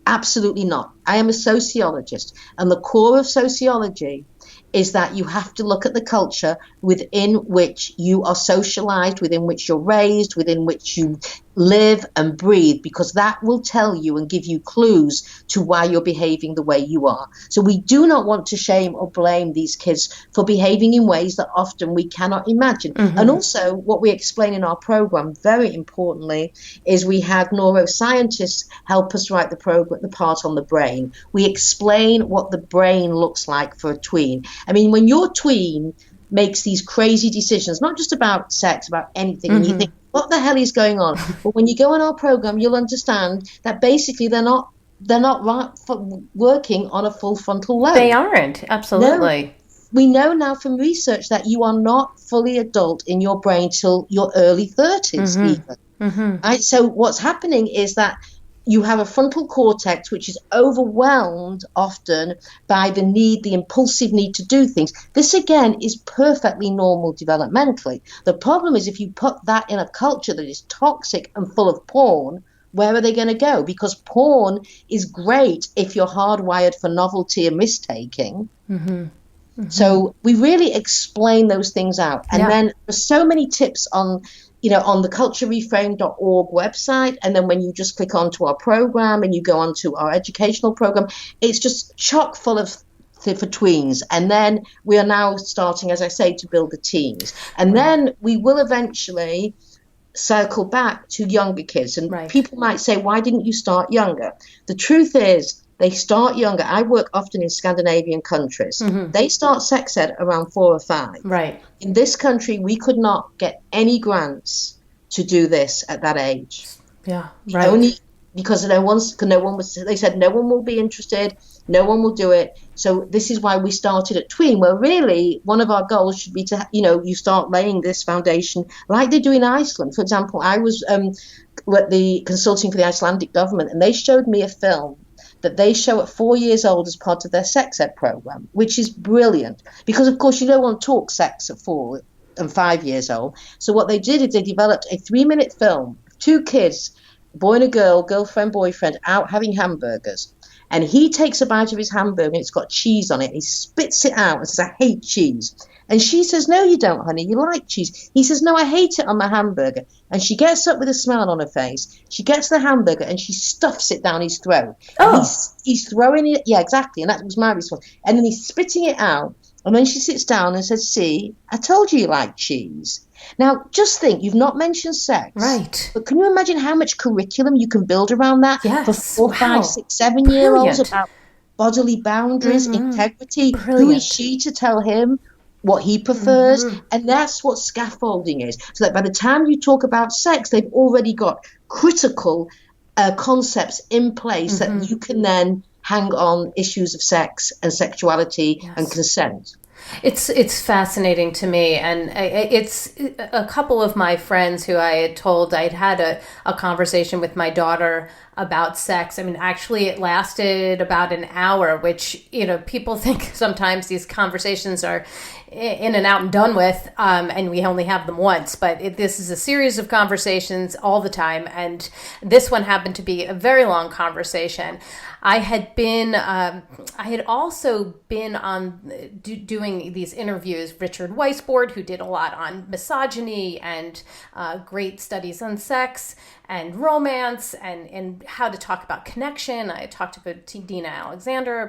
Absolutely not. I am a sociologist, and the core of sociology is that you have to look at the culture within which you are socialized, within which you're raised, within which you live and breathe, because that will tell you and give you clues to why you're behaving the way you are. So we do not want to shame or blame these kids for behaving in ways that often we cannot imagine. And also what we explain in our program, very importantly, is we have neuroscientists help us write the part on the brain. We explain what the brain looks like for a tween. I mean, when your tween makes these crazy decisions, not just about sex, about anything, and you think, what the hell is going on? But when you go on our program, you'll understand that basically they're not working on a full frontal lobe. They aren't, absolutely. No. We know now from research that you are not fully adult in your brain till your early 30s even. Right? So what's happening is that you have a frontal cortex which is overwhelmed often by the impulsive need to do things. This, again, is perfectly normal developmentally. The problem is if you put that in a culture that is toxic and full of porn, where are they going to go? Because porn is great if you're hardwired for novelty and risk-taking. So we really explain those things out. And then there's so many tips on the culturereframed.org website. And then when you just click onto our program and you go onto our educational program, it's just chock full of for tweens. And then we are now starting, as I say, to build the teens. And then we will eventually circle back to younger kids. And people might say, why didn't you start younger? The truth is, they start younger. I work often in Scandinavian countries. They start sex ed around 4 or 5. Right. In this country, we could not get any grants to do this at that age. Yeah, right. Only because they said no one will be interested, no one will do it. So this is why we started at tween, where really one of our goals should be to, you start laying this foundation like they do in Iceland. For example, I was consulting for the Icelandic government, and they showed me a film that they show at 4 years old as part of their sex ed program, which is brilliant because, of course, you don't want to talk sex at 4 and 5 years old. So what they did is they developed a 3-minute film, 2 kids, a boy and a girl, girlfriend, boyfriend, out having hamburgers. And he takes a bite of his hamburger and it's got cheese on it. He spits it out and says, I hate cheese. And she says, no, you don't, honey. You like cheese. He says, no, I hate it on my hamburger. And she gets up with a smile on her face. She gets the hamburger and she stuffs it down his throat. Oh. He's throwing it. Yeah, exactly. And that was my response. And then he's spitting it out. And then she sits down and says, see, I told you like cheese. Now, just think, you've not mentioned sex. Right. But can you imagine how much curriculum you can build around that for 4, 5, 6, 7-year-olds about bodily boundaries, integrity? Brilliant. Who is she to tell him what he prefers? And that's what scaffolding is. So that by the time you talk about sex, they've already got critical concepts in place that you can then hang on issues of sex and sexuality and consent. It's fascinating to me, and it's a couple of my friends who I had told I'd had a conversation with my daughter about sex. I mean, actually it lasted about an hour, which, people think sometimes these conversations are in and out and done with, and we only have them once, but this is a series of conversations all the time, and this one happened to be a very long conversation. I had also been on doing these interviews, Richard Weisbord, who did a lot on misogyny and great studies on sex and romance and how to talk about connection. I talked to Dina Alexander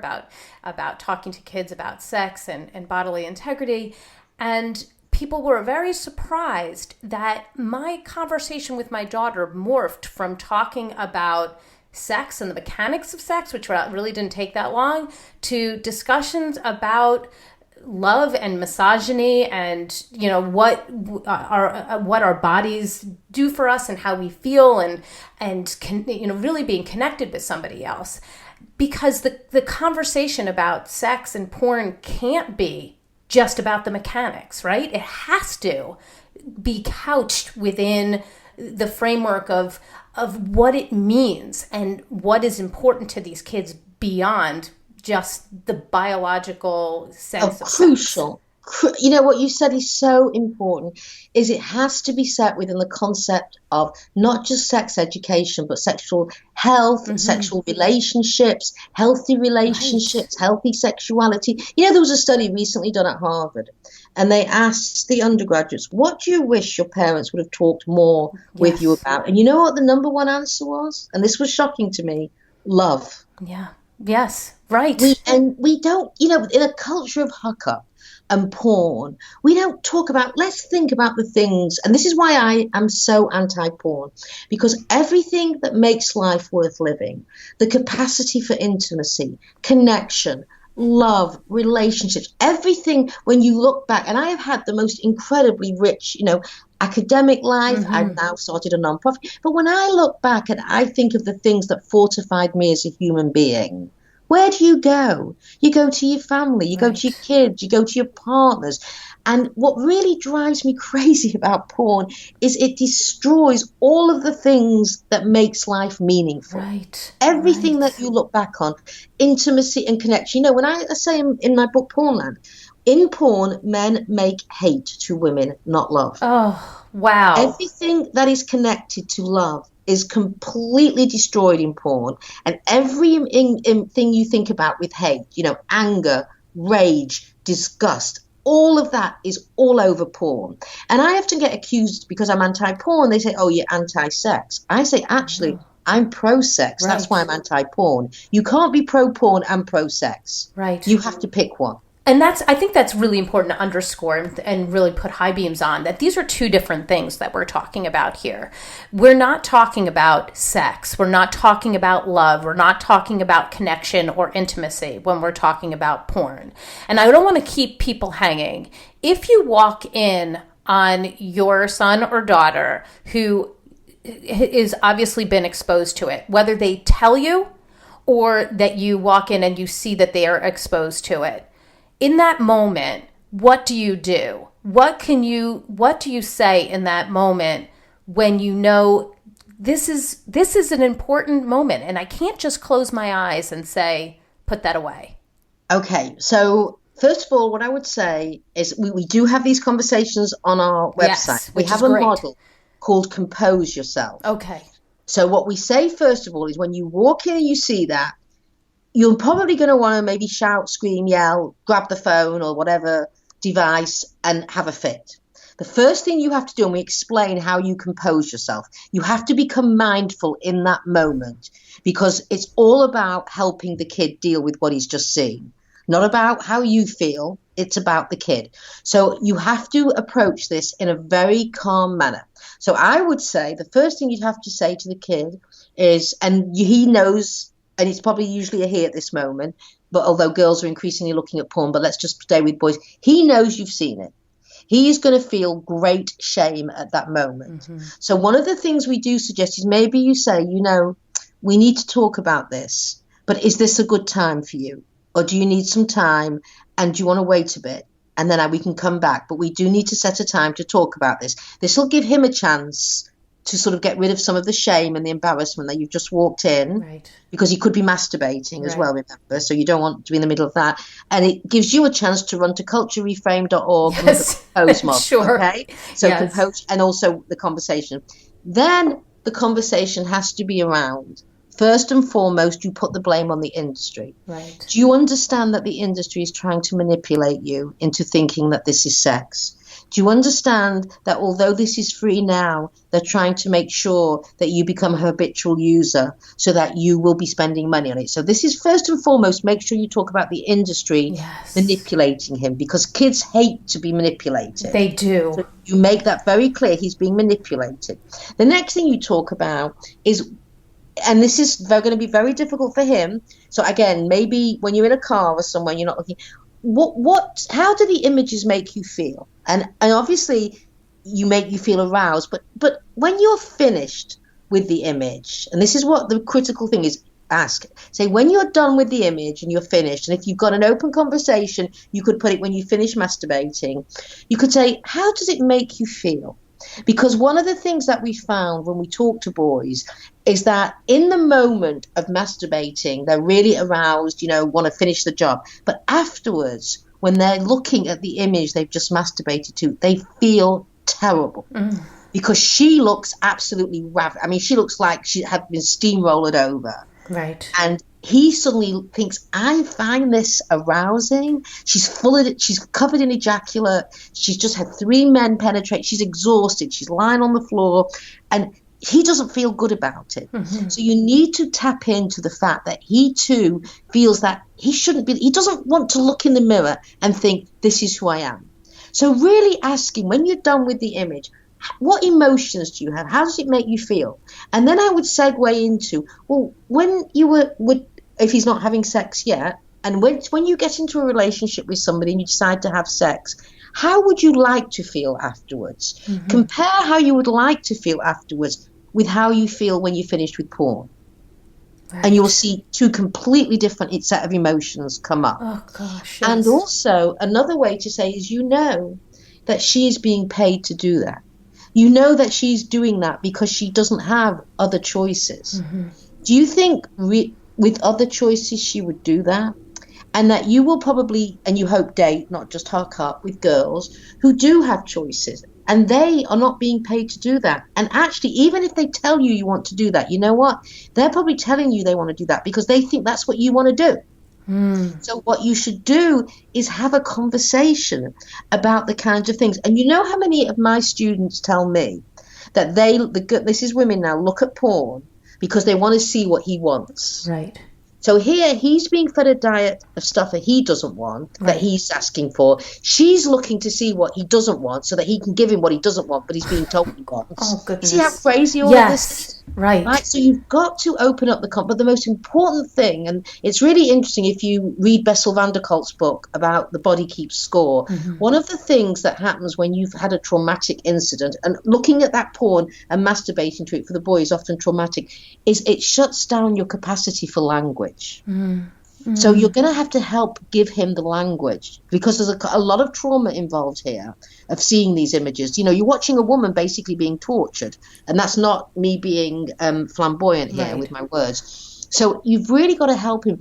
about talking to kids about sex and bodily integrity. And people were very surprised that my conversation with my daughter morphed from talking about sex and the mechanics of sex, which really didn't take that long, to discussions about love and misogyny and what our bodies do for us and how we feel and really being connected with somebody else, because the conversation about sex and porn can't be just about the mechanics, right? It has to be couched within the framework of what it means and what is important to these kids beyond just the biological sense of you know, what you said is so important, is it has to be set within the concept of not just sex education, but sexual health, sexual relationships, healthy relationships, healthy sexuality. You know, there was a study recently done at Harvard, and they asked the undergraduates, what do you wish your parents would have talked more with you about? And you know what the number one answer was? And this was shocking to me: love. Yeah. Yes. Right. We don't, you know, in a culture of hookup and porn, we don't talk about, let's think about the things. And this is why I am so anti-porn, because everything that makes life worth living, the capacity for intimacy, connection, love, relationships, everything, when you look back, and I have had the most incredibly rich, you know, academic life. I've now started a nonprofit. But when I look back and I think of the things that fortified me as a human being, where do you go? You go to your family, you go to your kids, you go to your partners. And what really drives me crazy about porn is it destroys all of the things that makes life meaningful. Everything that you look back on, intimacy and connection. You know, when I say in my book, Pornland, in porn, men make hate to women, not love. Oh, wow. Everything that is connected to love is completely destroyed in porn. And every thing you think about with hate, you know, anger, rage, disgust, all of that is all over porn. And I often get accused, because I'm anti-porn, they say, oh, you're anti-sex. I say, actually, I'm pro-sex. That's why I'm anti-porn. You can't be pro-porn and pro-sex. You have to pick one. And I think that's really important to underscore and really put high beams on, that these are two different things that we're talking about here. We're not talking about sex. We're not talking about love. We're not talking about connection or intimacy when we're talking about porn. And I don't want to keep people hanging. If you walk in on your son or daughter who is obviously been exposed to it, whether they tell you or that you walk in and you see that they are exposed to it, in that moment, what do you do? What do you say in that moment when you know this is an important moment and I can't just close my eyes and say, put that away? Okay, so first of all, what I would say is we do have these conversations on our website. Yes, we have a model called Compose Yourself. Okay. So what we say, first of all, is when you walk in and you see that, you're probably going to want to maybe shout, scream, yell, grab the phone or whatever device and have a fit. The first thing you have to do, and we explain how you compose yourself, you have to become mindful in that moment, because it's all about helping the kid deal with what he's just seen. Not about how you feel, it's about the kid. So you have to approach this in a very calm manner. So I would say the first thing you'd have to say to the kid is, and he knows, and it's probably usually a he at this moment, but although girls are increasingly looking at porn, but let's just stay with boys. He knows you've seen it. He is going to feel great shame at that moment. So one of the things we do suggest is maybe you say, you know, we need to talk about this, but is this a good time for you? Or do you need some time and do you want to wait a bit? And then we can come back, but we do need to set a time to talk about this. This will give him a chance to sort of get rid of some of the shame and the embarrassment that you've just walked in, because he could be masturbating as well, remember, so you don't want to be in the middle of that. And it gives you a chance to run to culturereframed.org and the Compose mob, okay? So compose, and also the conversation. Then the conversation has to be around, first and foremost, you put the blame on the industry. Do you understand that the industry is trying to manipulate you into thinking that this is sex? Do you understand that although this is free now, they're trying to make sure that you become a habitual user so that you will be spending money on it? So this is first and foremost, make sure you talk about the industry manipulating him, because kids hate to be manipulated. They do. So you make that very clear. He's being manipulated. The next thing you talk about is, and this is going to be very difficult for him. So again, maybe when you're in a car or somewhere, you're not looking, how do the images make you feel? And obviously you feel aroused, but when you're finished with the image, and this is what the critical thing is, say when you're done with the image and you're finished, and if you've got an open conversation, you could put it when you finish masturbating, you could say, how does it make you feel? Because one of the things that we found when we talk to boys is that in the moment of masturbating, they're really aroused, want to finish the job. But afterwards, when they're looking at the image they've just masturbated to, they feel terrible. Because she looks absolutely she looks like she had been steamrolled over. Right. And he suddenly thinks, I find this arousing. She's full of it. She's covered in ejaculate. She's just had 3 men penetrate. She's exhausted. She's lying on the floor. And he doesn't feel good about it. So you need to tap into the fact that he too feels that he doesn't want to look in the mirror and think, this is who I am. So really asking, when you're done with the image, what emotions do you have? How does it make you feel? And then I would segue into, well, when you if he's not having sex yet, and when you get into a relationship with somebody and you decide to have sex, how would you like to feel afterwards? Compare how you would like to feel afterwards with how you feel when you finished with porn. Right. And you will see 2 completely different set of emotions come up. Oh, gosh. Yes. And also, another way to say is, that she is being paid to do that. You know that she's doing that because she doesn't have other choices. Do you think with other choices she would do that? And that you will probably, and you hope, date, not just hook up with girls who do have choices. And they are not being paid to do that. And actually, even if they tell you want to do that, you know what? They're probably telling you they want to do that because they think that's what you want to do. So what you should do is have a conversation about the kinds of things. And you know how many of my students tell me that this is women now, look at porn because they want to see what he wants. Right. So here he's being fed a diet of stuff that he doesn't want, that he's asking for. She's looking to see what he doesn't want so that he can give him what he doesn't want, but he's being told he wants. Oh, goodness. See how crazy all of this is? Right. So you've got to open up but the most important thing, and it's really interesting if you read Bessel van der Kolk's book about the body keeps score, one of the things that happens when you've had a traumatic incident, and looking at that porn and masturbating to it for the boy is often traumatic, is it shuts down your capacity for language. So you're going to have to help give him the language because there's a lot of trauma involved here of seeing these images. You're watching a woman basically being tortured, and that's not me being flamboyant here with my words. So you've really got to help him.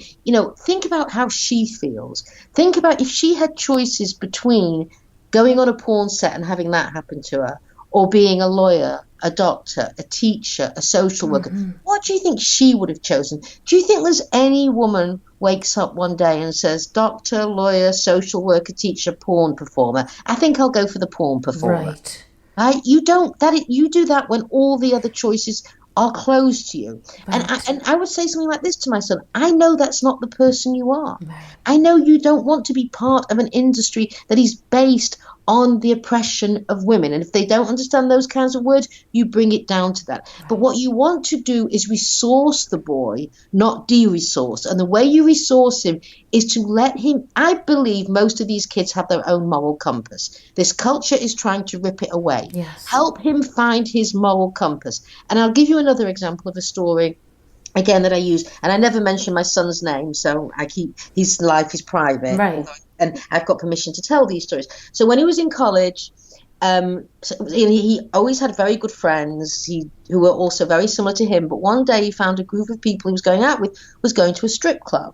Think about how she feels. Think about if she had choices between going on a porn set and having that happen to her, or being a lawyer, a doctor, a teacher, a social worker. What do you think she would have chosen? Do you think there's any woman wakes up one day and says, doctor, lawyer, social worker, teacher, porn performer? I think I'll go for the porn performer. Right? You do that when all the other choices are closed to you. Right. And I would say something like this to my son. I know that's not the person you are. Right. I know you don't want to be part of an industry that is based on the oppression of women. And if they don't understand those kinds of words, you bring it down to that. Right. But what you want to do is resource the boy, not de-resource. And the way you resource him is to let him, I believe most of these kids have their own moral compass. This culture is trying to rip it away. Yes. Help him find his moral compass. And I'll give you another example of a story again that I use, and I never mention my son's name, so I keep his life is private. Right. And I've got permission to tell these stories. So when he was in college, he always had very good friends who were also very similar to him. But one day he found a group of people he was going out with was going to a strip club.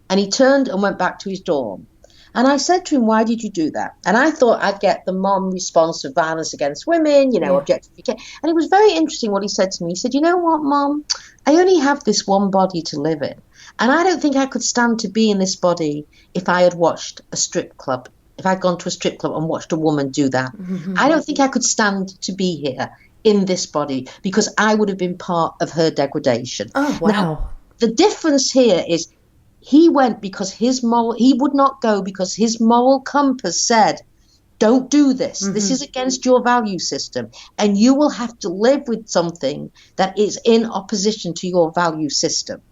And he turned and went back to his dorm. And I said to him, why did you do that? And I thought I'd get the mom response of violence against women, objectification. And it was very interesting what he said to me. He said, you know what, Mom? I only have this one body to live in. And I don't think I could stand to be in this body if I had watched a strip club, if I'd gone to a strip club and watched a woman do that. I don't think I could stand to be here in this body because I would have been part of her degradation. Oh, wow. Now, the difference here is he went because he would not go because his moral compass said, don't do this. This is against your value system. And you will have to live with something that is in opposition to your value system.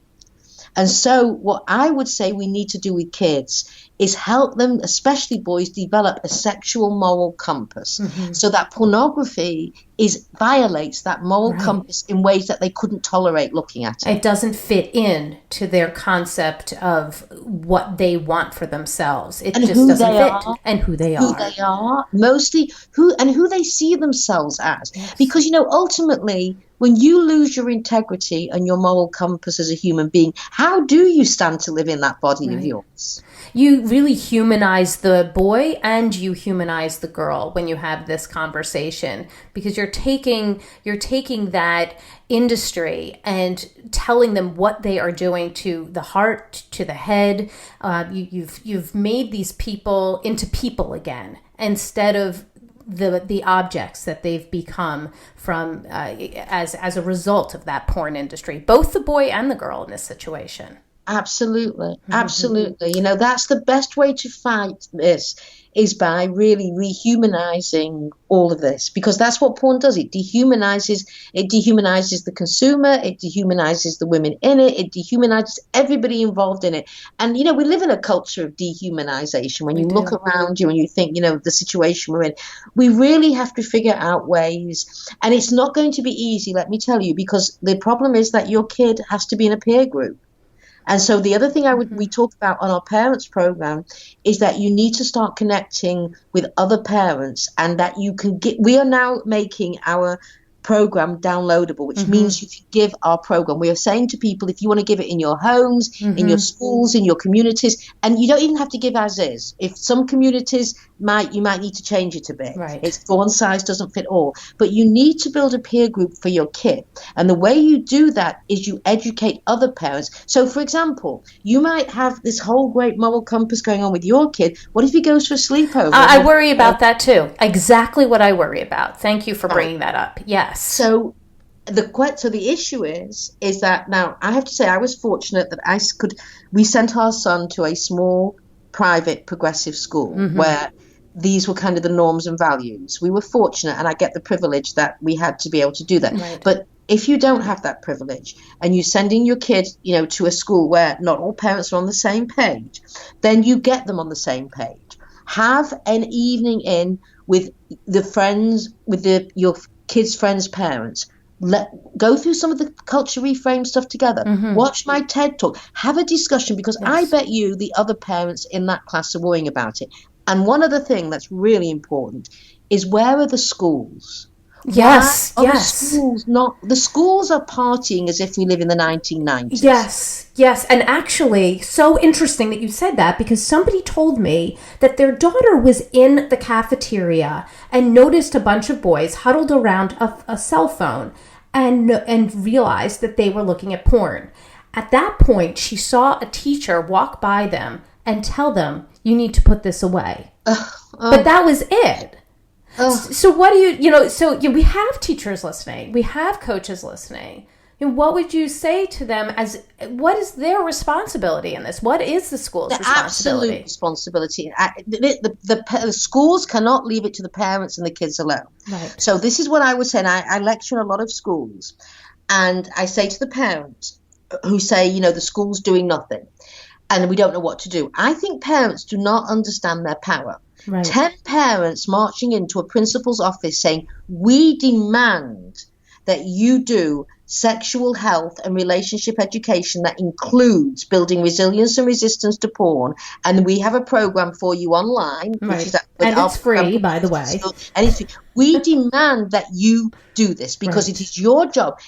And so what I would say we need to do with kids is help them, especially boys, develop a sexual moral compass so that pornography violates that moral compass in ways that they couldn't tolerate looking at it. It doesn't fit in to their concept of what they want for themselves. It just doesn't fit. And who they are. Who they are, mostly who they see themselves as. Yes. Because, ultimately, when you lose your integrity and your moral compass as a human being, how do you stand to live in that body of yours? You really humanize the boy and you humanize the girl when you have this conversation, because you're taking that industry and telling them what they are doing to the heart, to the head. You've made these people into people again, instead of the objects that they've become from as a result of that porn industry, both the boy and the girl in this situation. Absolutely. You know, that's the best way to fight this, is by really rehumanizing all of this, because that's what porn does. It dehumanizes the consumer, it dehumanizes the women in it, it dehumanizes everybody involved in it. And, you know, we live in a culture of dehumanization. When you look around you and you think, you know, the situation we're in, we really have to figure out ways. And it's not going to be easy, let me tell you, because the problem is that your kid has to be in a peer group. And so the other thing we talk about on our parents program is that you need to start connecting with other parents, and that we are now making our program downloadable, which means you can give our program. We are saying to people, if you want to give it in your homes, in your schools, in your communities, and you don't even have to give as is. If some communities you might need to change it a bit. Right. It's one size doesn't fit all. But you need to build a peer group for your kid. And the way you do that is you educate other parents. So, for example, you might have this whole great moral compass going on with your kid. What if he goes for a sleepover? I worry about that too. Exactly what I worry about. Thank you for bringing that up. Yes. So the issue is that, now I have to say I was fortunate that we sent our son to a small private progressive school where these were kind of the norms and values. We were fortunate, and I get the privilege that we had to be able to do that. Right. But if you don't have that privilege and you're sending your kid, you know, to a school where not all parents are on the same page, then you get them on the same page. Have an evening in with the friends, with your kids' friends' parents. Go through some of the culture reframe stuff together. Watch my TED talk. Have a discussion, because I bet you the other parents in that class are worrying about it. And one other thing that's really important is, where are the schools? Yes. The schools are partying as if we live in the 1990s. Yes. And actually, so interesting that you said that, because somebody told me that their daughter was in the cafeteria and noticed a bunch of boys huddled around a cell phone and realized that they were looking at porn. At that point, she saw a teacher walk by them and tell them, "You need to put this away." But that was it. So what do we have teachers listening, we have coaches listening. And what would you say to them what is their responsibility in this? What is the school's responsibility? Absolute responsibility. The schools cannot leave it to the parents and the kids alone. Right. So this is what I would say, and I lecture in a lot of schools, and I say to the parents who say, you know, the school's doing nothing and we don't know what to do. I think parents do not understand their power. Right. 10 parents marching into a principal's office saying, "We demand that you do sexual health and relationship education that includes building resilience and resistance to porn, and we have a program for you online." Right. Which is and it's free, by the way. And it's free. We demand that you do this, because it is your job.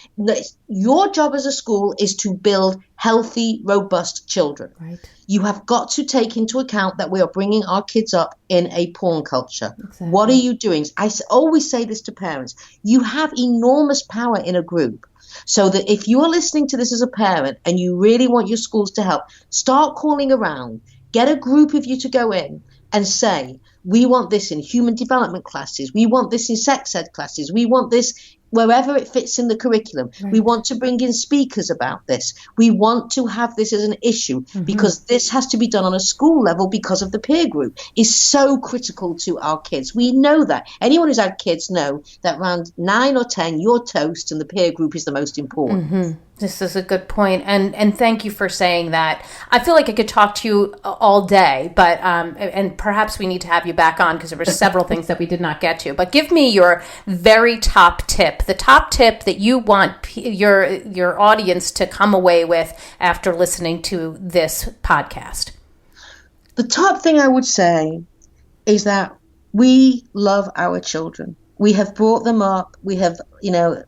Your job as a school is to build healthy, robust children. Right. You have got to take into account that we are bringing our kids up in a porn culture. Exactly. What are you doing? I always say this to parents. You have enormous power in a group. So that if you are listening to this as a parent and you really want your schools to help, start calling around. Get a group of you to go in and say, "We want this in human development classes. We want this in sex ed classes. We want this wherever it fits in the curriculum. Right. We want to bring in speakers about this. We want to have this as an issue, because this has to be done on a school level, because of the peer group is so critical to our kids. We know that. Anyone who's had kids know that around 9 or 10, you're toast and the peer group is the most important. This is a good point, and thank you for saying that. I feel like I could talk to you all day, but and perhaps we need to have you back on, because there were several things that we did not get to. But give me your very top tip, the top tip that you want your audience to come away with after listening to this podcast. The top thing I would say is that we love our children. We have brought them up. We have,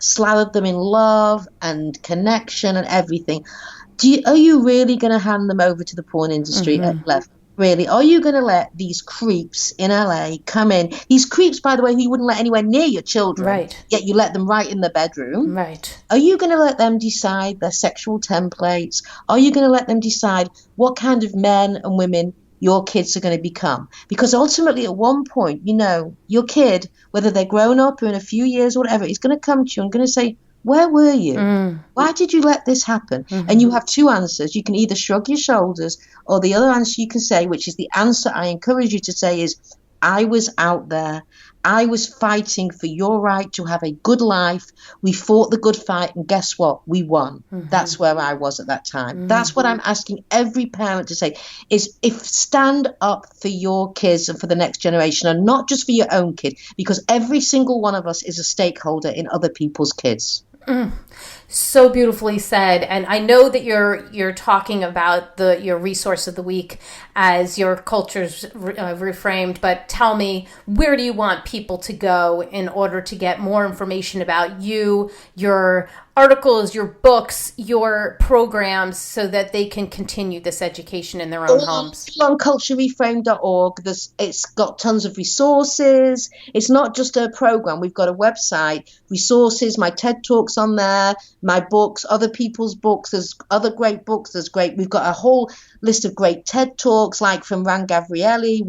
slathered them in love and connection and everything. Are you really going to hand them over to the porn industry at 11? Really, are you going to let these creeps in LA come in? These creeps, by the way, who you wouldn't let anywhere near your children, right? Yet you let them right in the bedroom, right? Are you going to let them decide their sexual templates? Are you going to let them decide what kind of men and women your kids are going to become? Because ultimately, at one point, your kid, whether they're grown up or in a few years or whatever, is going to come to you and going to say, where were you? Why did you let this happen? And you have two answers. You can either shrug your shoulders, or the other answer you can say, which is the answer I encourage you to say, is, I was out there. I was fighting for your right to have a good life. We fought the good fight, and guess what? We won. That's where I was at that time. That's what I'm asking every parent to say, is if stand up for your kids and for the next generation, and not just for your own kid, because every single one of us is a stakeholder in other people's kids. So beautifully said. And I know that you're talking about your resource of the week as your culture's reframed, but tell me, where do you want people to go in order to get more information about you, your articles, your books, your programs, so that they can continue this education in their own homes? On culturereframed.org, it's got tons of resources. It's not just a program. We've got a website, resources, my TED Talks on there, my books, other people's books. There's other great books. We've got a whole list of great TED Talks, like from Ran Gavrieli,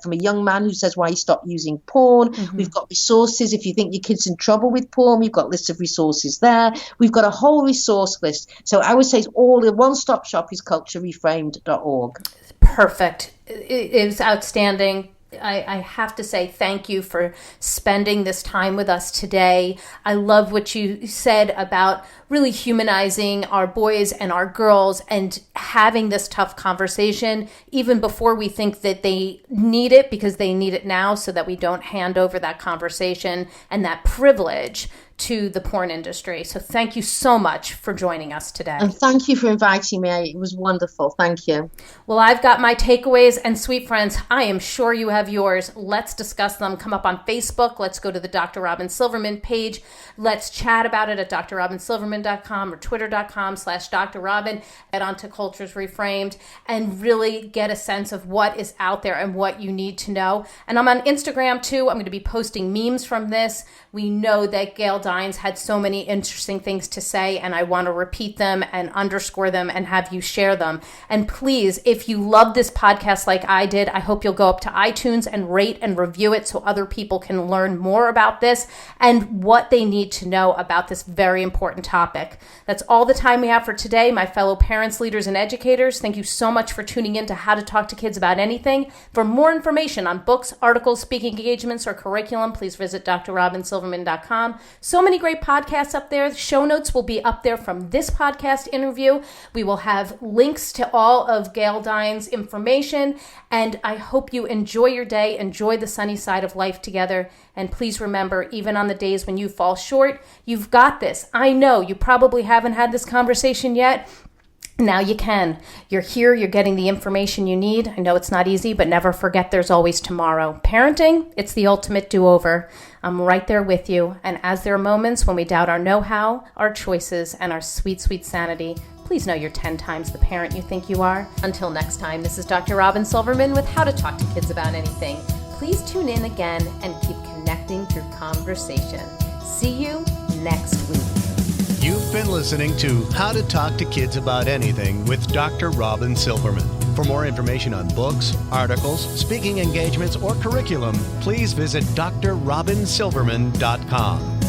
from a young man who says why he stopped using porn. We've got resources. If you think your kid's in trouble with porn, we've got lists of resources there. We've got a whole resource list. So I would say the one-stop shop is culturereframed.org. Perfect. It is outstanding. I have to say thank you for spending this time with us today. I love what you said about really humanizing our boys and our girls and having this tough conversation even before we think that they need it, because they need it now, so that we don't hand over that conversation and that privilege to the porn industry. So thank you so much for joining us today. And thank you for inviting me. It was wonderful. Thank you. Well, I've got my takeaways, and sweet friends, I am sure you have yours. Let's discuss them. Come up on Facebook. Let's go to the Dr. Robyn Silverman page. Let's chat about it at drrobynsilverman.com or twitter.com/Dr. Robyn. Head on to Cultures Reframed and really get a sense of what is out there and what you need to know. And I'm on Instagram too. I'm going to be posting memes from this. We know that Gail Dines had so many interesting things to say, and I want to repeat them and underscore them and have you share them. And please, if you love this podcast like I did, I hope you'll go up to iTunes and rate and review it so other people can learn more about this and what they need to know about this very important topic. That's all the time we have for today, my fellow parents, leaders, and educators. Thank you so much for tuning in to How to Talk to Kids About Anything. For more information on books, articles, speaking engagements, or curriculum, please visit drrobynsilverman.com. So many great podcasts up there. The show notes will be up there from this podcast interview. We will have links to all of Gail Dines' information, and I hope you enjoy your day, enjoy the sunny side of life together, and please remember, even on the days when you fall short, you've got this. I know you probably haven't had this conversation yet. Now you can. You're here. You're getting the information you need. I know it's not easy, but never forget there's always tomorrow. Parenting, it's the ultimate do-over. I'm right there with you. And as there are moments when we doubt our know-how, our choices, and our sweet, sweet sanity, please know you're 10 times the parent you think you are. Until next time, this is Dr. Robyn Silverman with How to Talk to Kids About Anything. Please tune in again and keep connecting through conversation. See you next week. You've been listening to How to Talk to Kids About Anything with Dr. Robyn Silverman. For more information on books, articles, speaking engagements, or curriculum, please visit drrobynsilverman.com.